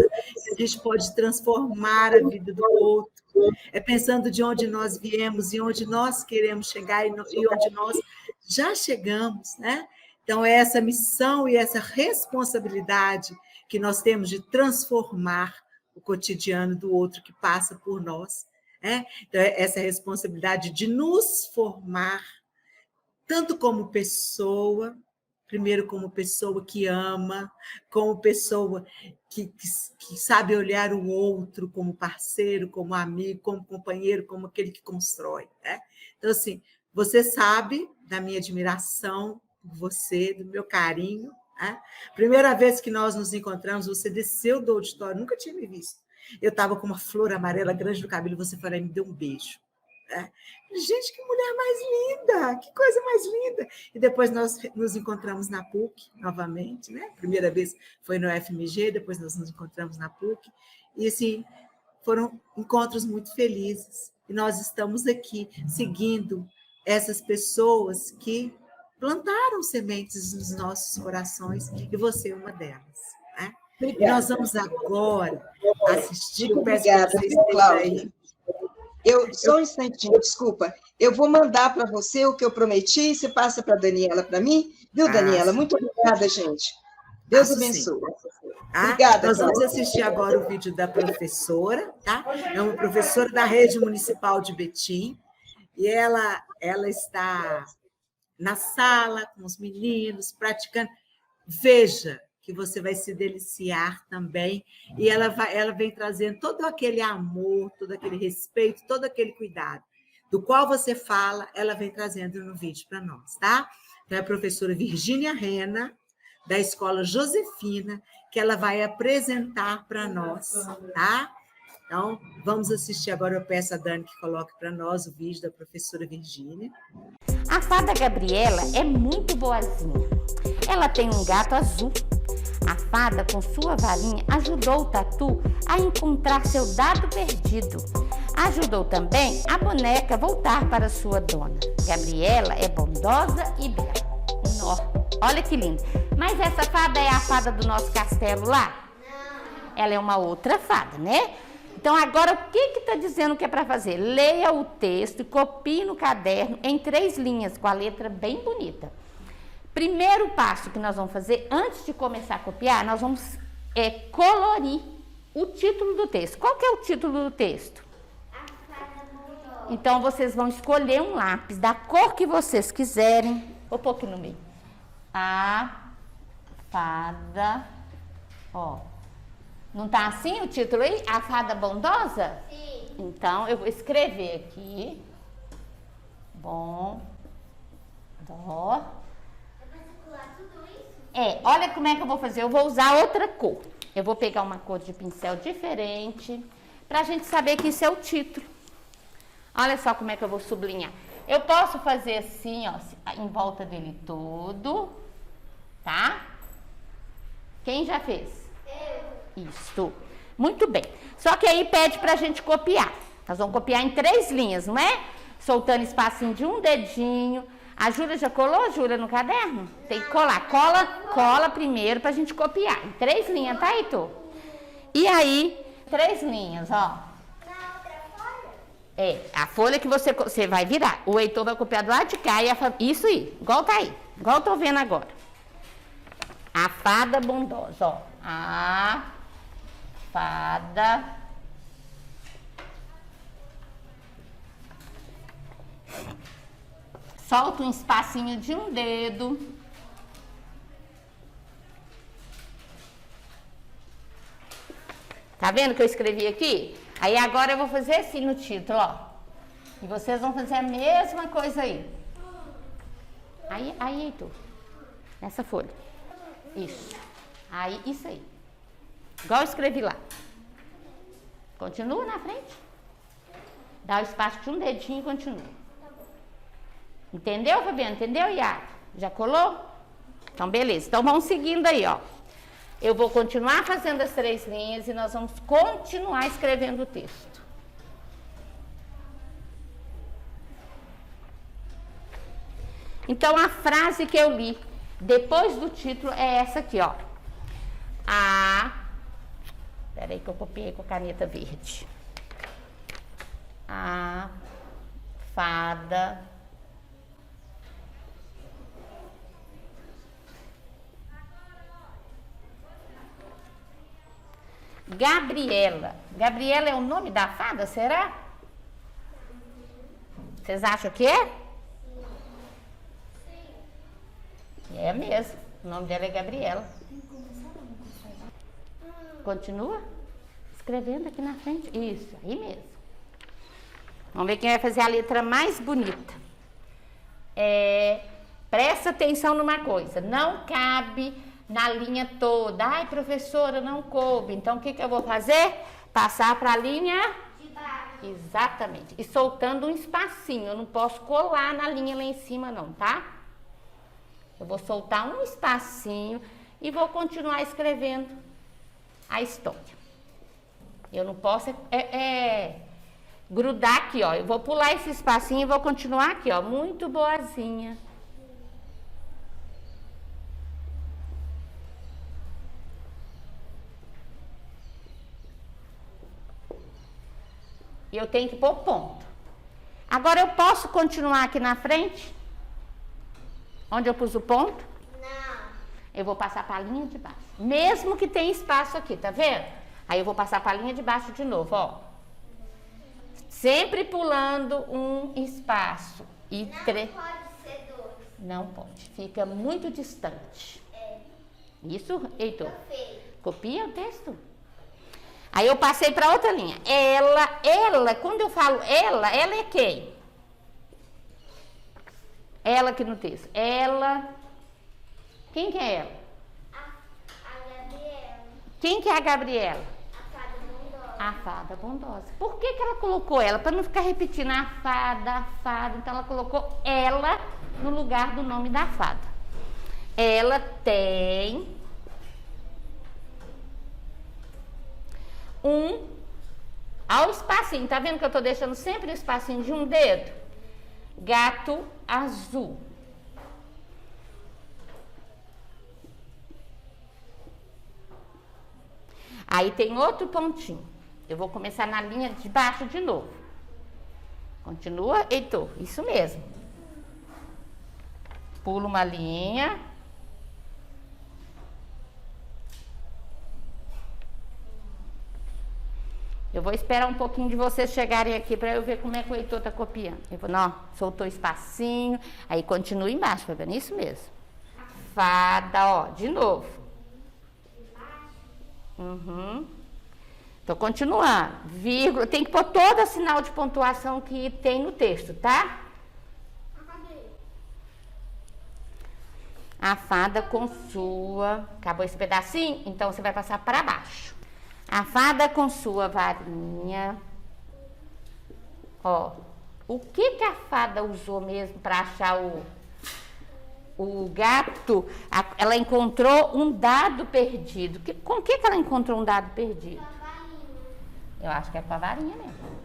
que a gente pode transformar a vida do outro. É pensando de onde nós viemos e onde nós queremos chegar e onde nós já chegamos, né? Então, é essa missão e essa responsabilidade que nós temos de transformar o cotidiano do outro que passa por nós, né? Então, é essa responsabilidade de nos formar, tanto como pessoa, primeiro como pessoa que ama, como pessoa que sabe olhar o outro como parceiro, como amigo, como companheiro, como aquele que constrói, né? Então, assim, você sabe da minha admiração por você, do meu carinho, né? Primeira vez que nós nos encontramos, você desceu do auditório, nunca tinha me visto. Eu estava com uma flor amarela grande no cabelo, você foi lá e me deu um beijo. Gente, que mulher mais linda, que coisa mais linda. E depois nós nos encontramos na PUC novamente, né? Primeira vez foi no FMG, depois nós nos encontramos na PUC. E assim, foram encontros muito felizes. E nós estamos aqui seguindo essas pessoas que plantaram sementes nos nossos corações, e você é uma delas, né? E nós vamos agora assistir. Obrigada, Cláudia. Só um instantinho, desculpa. Eu vou mandar para você o que eu prometi, você passa para a Daniela para mim. Viu, Daniela? Muito obrigada, gente. Deus abençoe. Obrigada. Nós vamos assistir agora o vídeo da professora, tá? É uma professora da Rede Municipal de Betim, e ela está na sala com os meninos, praticando. Veja que você vai se deliciar também, e ela vem trazendo todo aquele amor, todo aquele respeito, todo aquele cuidado, do qual você fala, ela vem trazendo no vídeo para nós, tá? Então, é a professora Virgínia Rena, da Escola Josefina, que ela vai apresentar para nós, tá? Então, vamos assistir agora, eu peço a Dani que coloque para nós o vídeo da professora Virgínia. A fada Gabriela é muito boazinha. Ela tem um gato azul. A fada, com sua varinha, ajudou o Tatu a encontrar seu dado perdido. Ajudou também a boneca a voltar para sua dona. Gabriela é bondosa e bela. Olha que lindo. Mas essa fada é a fada do nosso castelo lá? Não. Ela é uma outra fada, né? Então, agora, o que está dizendo que é para fazer? Leia o texto e copie no caderno em 3 linhas, com a letra bem bonita. Primeiro passo que nós vamos fazer, antes de começar a copiar, nós vamos colorir o título do texto. Qual que é o título do texto? Então, vocês vão escolher um lápis da cor que vocês quiserem. Vou pôr aqui no meio. A fada, ó. Não tá assim o título aí? A fada bondosa? Sim. Então, eu vou escrever aqui. Bom, dó. Olha como é que eu vou fazer. Eu vou usar outra cor. Eu vou pegar uma cor de pincel diferente, pra gente saber que isso é o título. Olha só como é que eu vou sublinhar. Eu posso fazer assim, ó, em volta dele todo, tá? Quem já fez? Eu. Isso. Muito bem. Só que aí pede pra gente copiar. Nós vamos copiar em 3 linhas, não é? Soltando espacinho de um dedinho. A Júlia já colou, Júlia, no caderno? Tem que colar. Cola primeiro pra gente copiar. Em 3 linhas, tá, Heitor? E aí, 3 linhas, ó. É, a folha que você vai virar. O Heitor vai copiar do lado de cá e isso aí, igual tá aí. Igual eu tô vendo agora. A fada bondosa, ó. A fada solta um espacinho de um dedo. Tá vendo que eu escrevi aqui? Aí agora eu vou fazer assim no título, ó. E vocês vão fazer a mesma coisa aí. Aí, Heitor. Nessa folha. Isso. Aí, isso aí. Igual eu escrevi lá. Continua na frente. Dá o espaço de um dedinho e continua. Entendeu, Fabiana? Entendeu, Iago? Já colou? Então, beleza. Então, vamos seguindo aí, ó. Eu vou continuar fazendo as 3 linhas e nós vamos continuar escrevendo o texto. Então, a frase que eu li depois do título é essa aqui, ó. Peraí que eu copiei com a caneta verde. A fada Gabriela. Gabriela é o nome da fada, será? Vocês acham que é? Sim. É mesmo. O nome dela é Gabriela. Continua escrevendo aqui na frente. Isso, aí mesmo. Vamos ver quem vai fazer a letra mais bonita. Presta atenção numa coisa. Não cabe na linha toda. Ai, professora, não coube. Então, o que eu vou fazer? Passar para a linha de baixo. Exatamente. E soltando um espacinho. Eu não posso colar na linha lá em cima, não, tá? Eu vou soltar um espacinho e vou continuar escrevendo a história. Eu não posso grudar aqui, ó. Eu vou pular esse espacinho e vou continuar aqui, ó. Muito boazinha. E eu tenho que pôr ponto. Agora eu posso continuar aqui na frente? Onde eu pus o ponto? Não. Eu vou passar para a linha de baixo. Mesmo que tenha espaço aqui, tá vendo? Aí eu vou passar para a linha de baixo de novo, ó. Sempre pulando um espaço. E não pode ser 2. Não pode. Fica muito distante. Isso, Heitor? Copia o texto. Aí eu passei para outra linha. Ela, quando eu falo ela é quem? Ela aqui no texto. Ela. Quem que é ela? A Gabriela. Quem que é a Gabriela? A fada bondosa. A fada bondosa. Por que ela colocou ela? Para não ficar repetindo a fada. Então ela colocou ela no lugar do nome da fada. Ela tem ao espacinho, tá vendo que eu tô deixando sempre o espacinho de um dedo? Gato azul. Aí tem outro pontinho. Eu vou começar na linha de baixo de novo. Continua, Heitor, isso mesmo. Pula uma linha. Eu vou esperar um pouquinho de vocês chegarem aqui para eu ver como é que o Heitor tá copiando. Eu vou, não, soltou espacinho, aí continua embaixo, tá vendo? Isso mesmo. Fada, ó, de novo. Tô continuando. Vírgula, tem que pôr todo sinal de pontuação que tem no texto, tá? A fada com sua... Acabou esse pedacinho? Então você vai passar para baixo. A fada com sua varinha. Ó, o que a fada usou mesmo para achar o gato? Ela encontrou um dado perdido. Com que ela encontrou um dado perdido? Com a varinha. Eu acho que é com a varinha mesmo.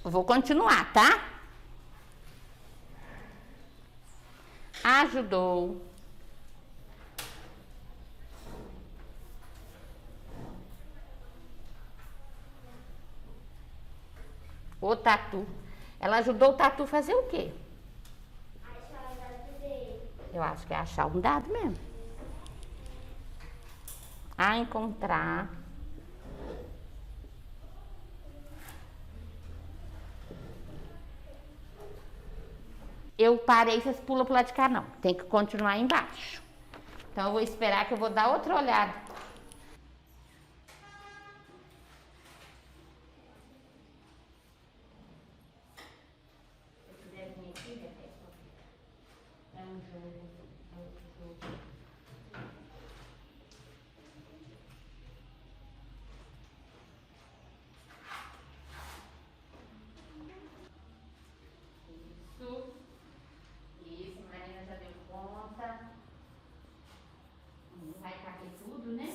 Eu vou continuar, tá? Ajudou. O Tatu. Ela ajudou o Tatu a fazer o quê? Achar o dado dele. Eu acho que é achar um dado mesmo. A encontrar. Eu parei, vocês pulam pro lado de cá, não. Tem que continuar embaixo. Então eu vou esperar que eu vou dar outra olhada. É um jogo, é outro jogo. Isso, Marina já deu conta. Vai caber tudo, né?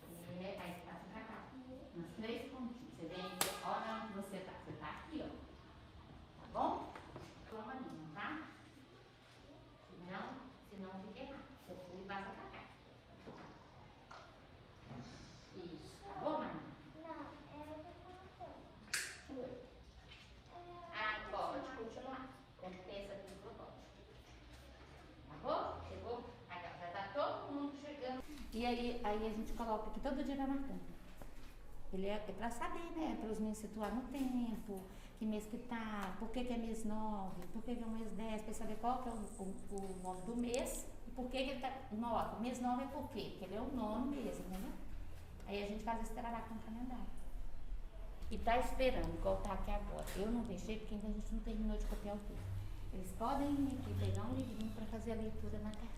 Aí você passa pra cá. Nos 3 pontinhos. Você vem aqui, olha onde você tá. Você tá aqui, ó. Tá bom? Toma linha, tá? Senão fica errado. Você pula e passa pra cá. Isso. Tá bom, Marina? Pode continuar. Quando pensa tudo, pode. Tá bom? Chegou? Aí já tá todo mundo chegando. E aí a gente coloca aqui, todo dia vai marcando. Ele é pra saber, né? Para os meninos situar no tempo, que mês que tá, por que é mês 9, por que é o mês 10, para saber qual que é o nome do mês e por que ele tá 9. Mês 9 é por quê? Porque ele é o 9º mês, entendeu? Aí a gente faz esse trabalho com o calendário. E tá esperando, igual tá aqui agora. Eu não deixei porque ainda a gente não terminou de copiar o tudo. Eles podem vir aqui pegar um livrinho para fazer a leitura na carteira.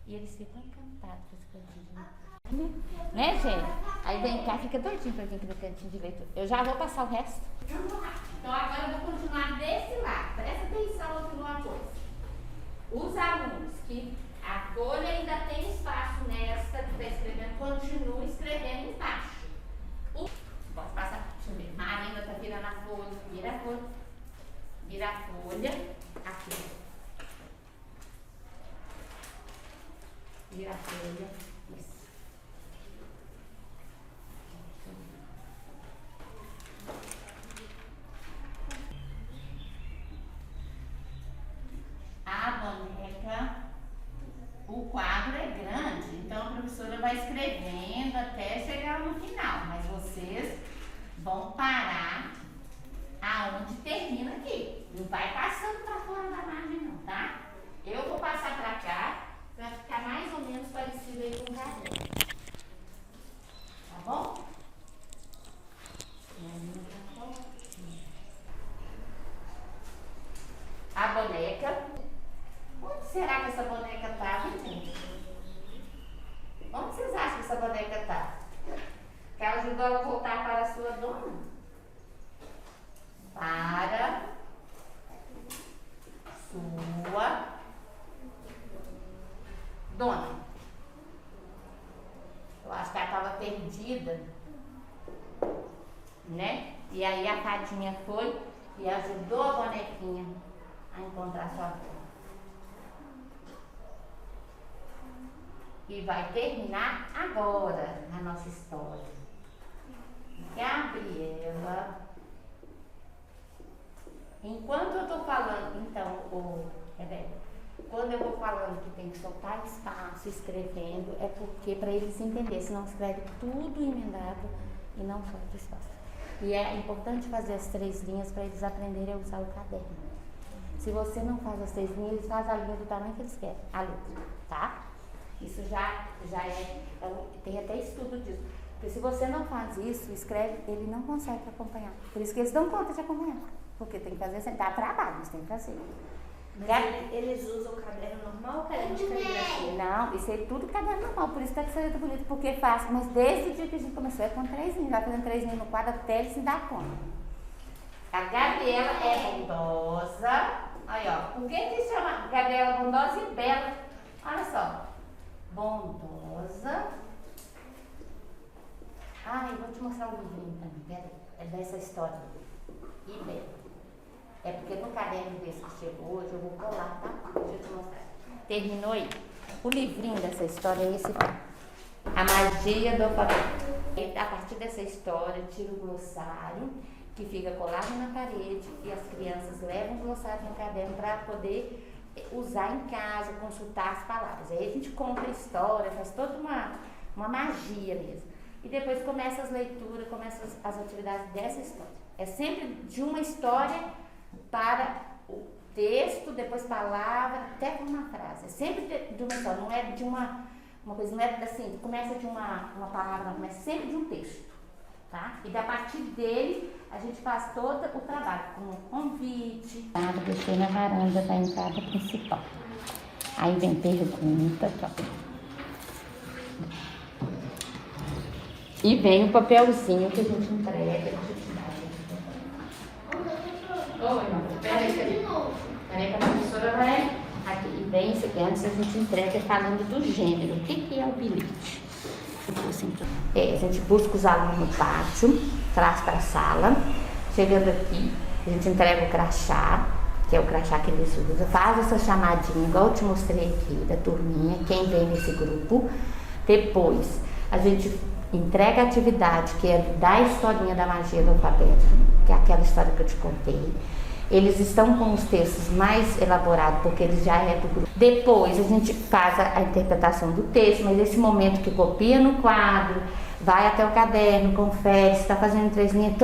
E eles ficam encantados com esse cantinho de leitura. Né, gente? Aí vem cá, fica doidinho pra vir aqui no cantinho de leitura. Eu já vou passar o resto. Então agora eu vou continuar desse lado. Presta atenção aqui numa coisa. Os alunos que a folha ainda tem espaço nesta que está escrevendo, continuam escrevendo embaixo. Pode passar, deixa eu ver. Marina tá virando a folha. Vira a folha. Vira a folha. Aqui. Vira a folha. Isso. A boneca, o quadro é grande, então a professora vai escrevendo até chegar no final, mas vocês vão parar aonde termina aqui. Não vai passando para fora da margem não, tá? Eu vou passar para cá para ficar mais ou menos parecido aí com o caderno. Tá bom? A boneca. Onde será que essa boneca tá, gente? Onde vocês acham que essa boneca tá? Que ela ajudou ela a voltar para a sua dona? Para sua dona. Eu acho que ela estava perdida, né? E aí a fadinha foi e ajudou a bonequinha a encontrar sua dona. E vai terminar agora a nossa história. Gabriela. Enquanto eu estou falando, então, Rebeca, quando eu vou falando que tem que soltar espaço, escrevendo, é porque para eles entenderem, senão escreve tudo emendado e não solta espaço. E é importante fazer as 3 linhas para eles aprenderem a usar o caderno. Se você não faz as 3 linhas, eles fazem a linha do tamanho que eles querem, a letra, tá? Isso já tem até estudo disso. Porque se você não faz isso, escreve, ele não consegue acompanhar. Por isso que eles dão conta de acompanhar. Porque tem que fazer, dá trabalho, mas tem que fazer. Mas eles usam o caderno normal ou caderno de caligrafia? Não, isso é tudo caderno normal, por isso que essa letra bonita, porque é fácil. Mas desde o dia que a gente começou é com 3 linhas, vai fazendo 3 linhas no quadro até ele se dar conta. A Gabriela é bondosa. Aí, ó, por que se chama Gabriela bondosa e bela? Olha só. Bondosa. Ah, eu vou te mostrar um livrinho também, é dessa história. e Beto. É porque no caderno desse que chegou hoje, eu vou colar, tá? Deixa eu te mostrar. Terminou aí. O livrinho dessa história é esse aqui. A magia do alfabeto. A partir dessa história, tira o glossário, que fica colado na parede, e as crianças levam o glossário no caderno para poder usar em casa, consultar as palavras. Aí a gente conta a história, faz toda uma magia mesmo. E depois começa as leituras, começa as atividades dessa história. É sempre de uma história para o texto, depois palavra, até com uma frase. É sempre de uma história, não é de uma coisa, não é assim, começa de uma palavra, não, começa sempre de um texto, tá? E da partir dele, a gente faz todo o trabalho, com um convite. Deixei na varanda da entrada principal. Aí vem pergunta, ó. E vem o papelzinho que a gente entrega. Oi, peraí que a professora vai aqui. E vem isso aqui, antes a gente entrega falando do gênero. O que é o bilhete? A gente busca os alunos no pátio, traz para a sala. Chegando aqui, a gente entrega o crachá, que é o crachá que eles usam. Faz essa chamadinha, igual eu te mostrei aqui, da turminha, quem vem nesse grupo. Depois, a gente entrega a atividade, que é da historinha da magia do alfabeto, que é aquela história que eu te contei. Eles estão com os textos mais elaborados, porque eles já é do grupo. Depois a gente faz a interpretação do texto, mas nesse momento que copia no quadro, vai até o caderno, confere, está fazendo 3 linhas,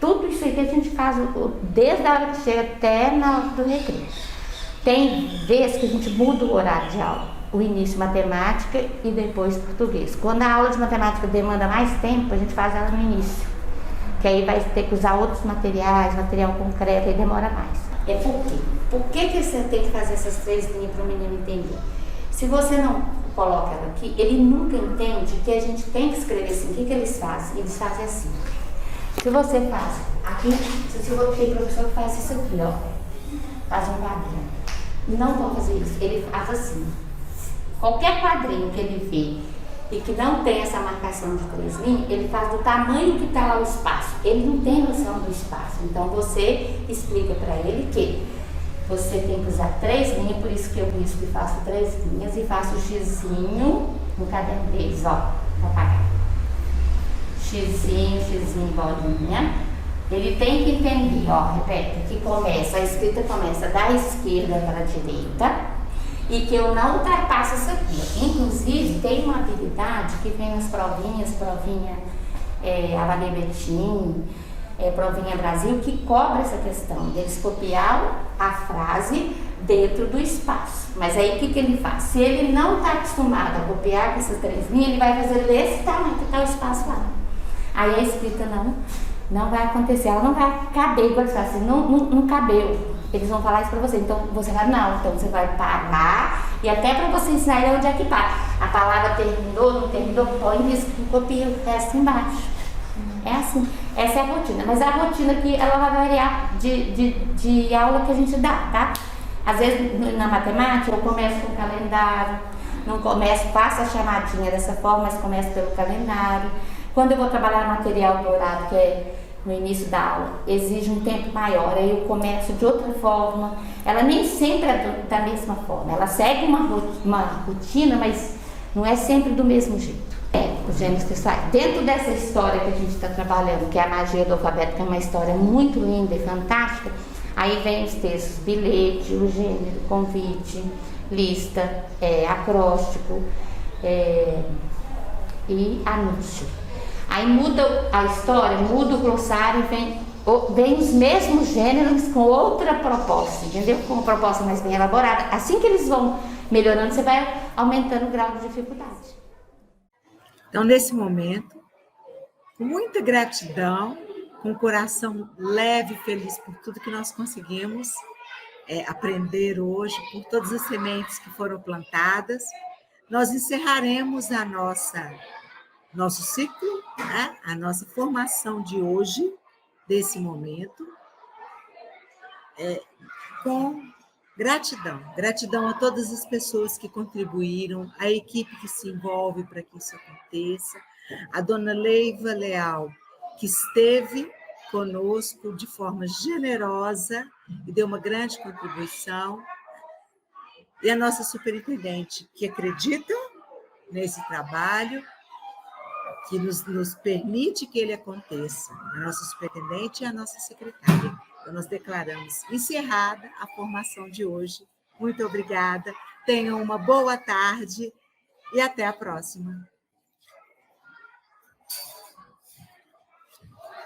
tudo isso aí que a gente faz desde a hora que chega até na hora do recreio. Tem vezes que a gente muda o horário de aula. O início matemática e depois português. Quando a aula de matemática demanda mais tempo, a gente faz ela no início, que aí vai ter que usar outros materiais, material concreto, e demora mais. É por quê? Por que você tem que fazer essas 3 linhas para o menino entender? Se você não coloca ela aqui, ele nunca entende que a gente tem que escrever assim. O que eles fazem? Eles fazem assim. Se você faz aqui, se eu tem professor que faz isso aqui, ó, faz um quadrinho. Não vão fazer isso, ele faz assim. Qualquer quadrinho que ele vê e que não tem essa marcação de 3 linhas, ele faz do tamanho que está lá o espaço. Ele não tem noção do espaço. Então você explica para ele que você tem que usar 3 linhas, por isso que eu risco e faço 3 linhas e faço o xizinho no caderno deles, ó, para apagar. Xizinho, bolinha. Ele tem que entender, ó, repete, que começa, a escrita começa da esquerda para a direita. E que eu não ultrapasso isso aqui. Inclusive, tem uma habilidade que vem nas provinha Avalie Betim, provinha Brasil, que cobra essa questão deles copiar a frase dentro do espaço. Mas aí o que ele faz? Se ele não está acostumado a copiar com essas 3 linhas, ele vai fazer desse tamanho que está o espaço lá. Aí a escrita não vai acontecer, ela não vai caber igual assim, não cabeu. Eles vão falar isso pra você, então você vai, não, então você vai parar e até pra você ensinar ele onde é que para. A palavra terminou, não terminou, põe isso, copia o resto embaixo. É assim, essa é a rotina, mas a rotina aqui, ela vai variar de aula que a gente dá, tá? Às vezes na matemática eu começo com o calendário, não começo, faço a chamadinha dessa forma, mas começo pelo calendário. Quando eu vou trabalhar material dourado, que é no início da aula, exige um tempo maior, aí eu começo de outra forma. Ela nem sempre é da mesma forma, ela segue uma rotina, mas não é sempre do mesmo jeito. Os gêneros textuais. Dentro dessa história que a gente está trabalhando, que é a magia do alfabeto, que é uma história muito linda e fantástica, aí vem os textos, bilhete, o gênero, convite, lista, acróstico e anúncio. Aí muda a história, muda o glossário, vem os mesmos gêneros com outra proposta, entendeu? Com uma proposta mais bem elaborada. Assim que eles vão melhorando, você vai aumentando o grau de dificuldade. Então, nesse momento, com muita gratidão, com o coração leve e feliz por tudo que nós conseguimos aprender hoje, por todas as sementes que foram plantadas, nós encerraremos nosso ciclo, né? A nossa formação de hoje, desse momento, com gratidão. Gratidão a todas as pessoas que contribuíram, a equipe que se envolve para que isso aconteça, a dona Leiva Leal, que esteve conosco de forma generosa e deu uma grande contribuição. E a nossa superintendente, que acredita nesse trabalho, que nos permite que ele aconteça. A nossa superintendente e a nossa secretária. Então, nós declaramos encerrada a formação de hoje. Muito obrigada. Tenham uma boa tarde e até a próxima.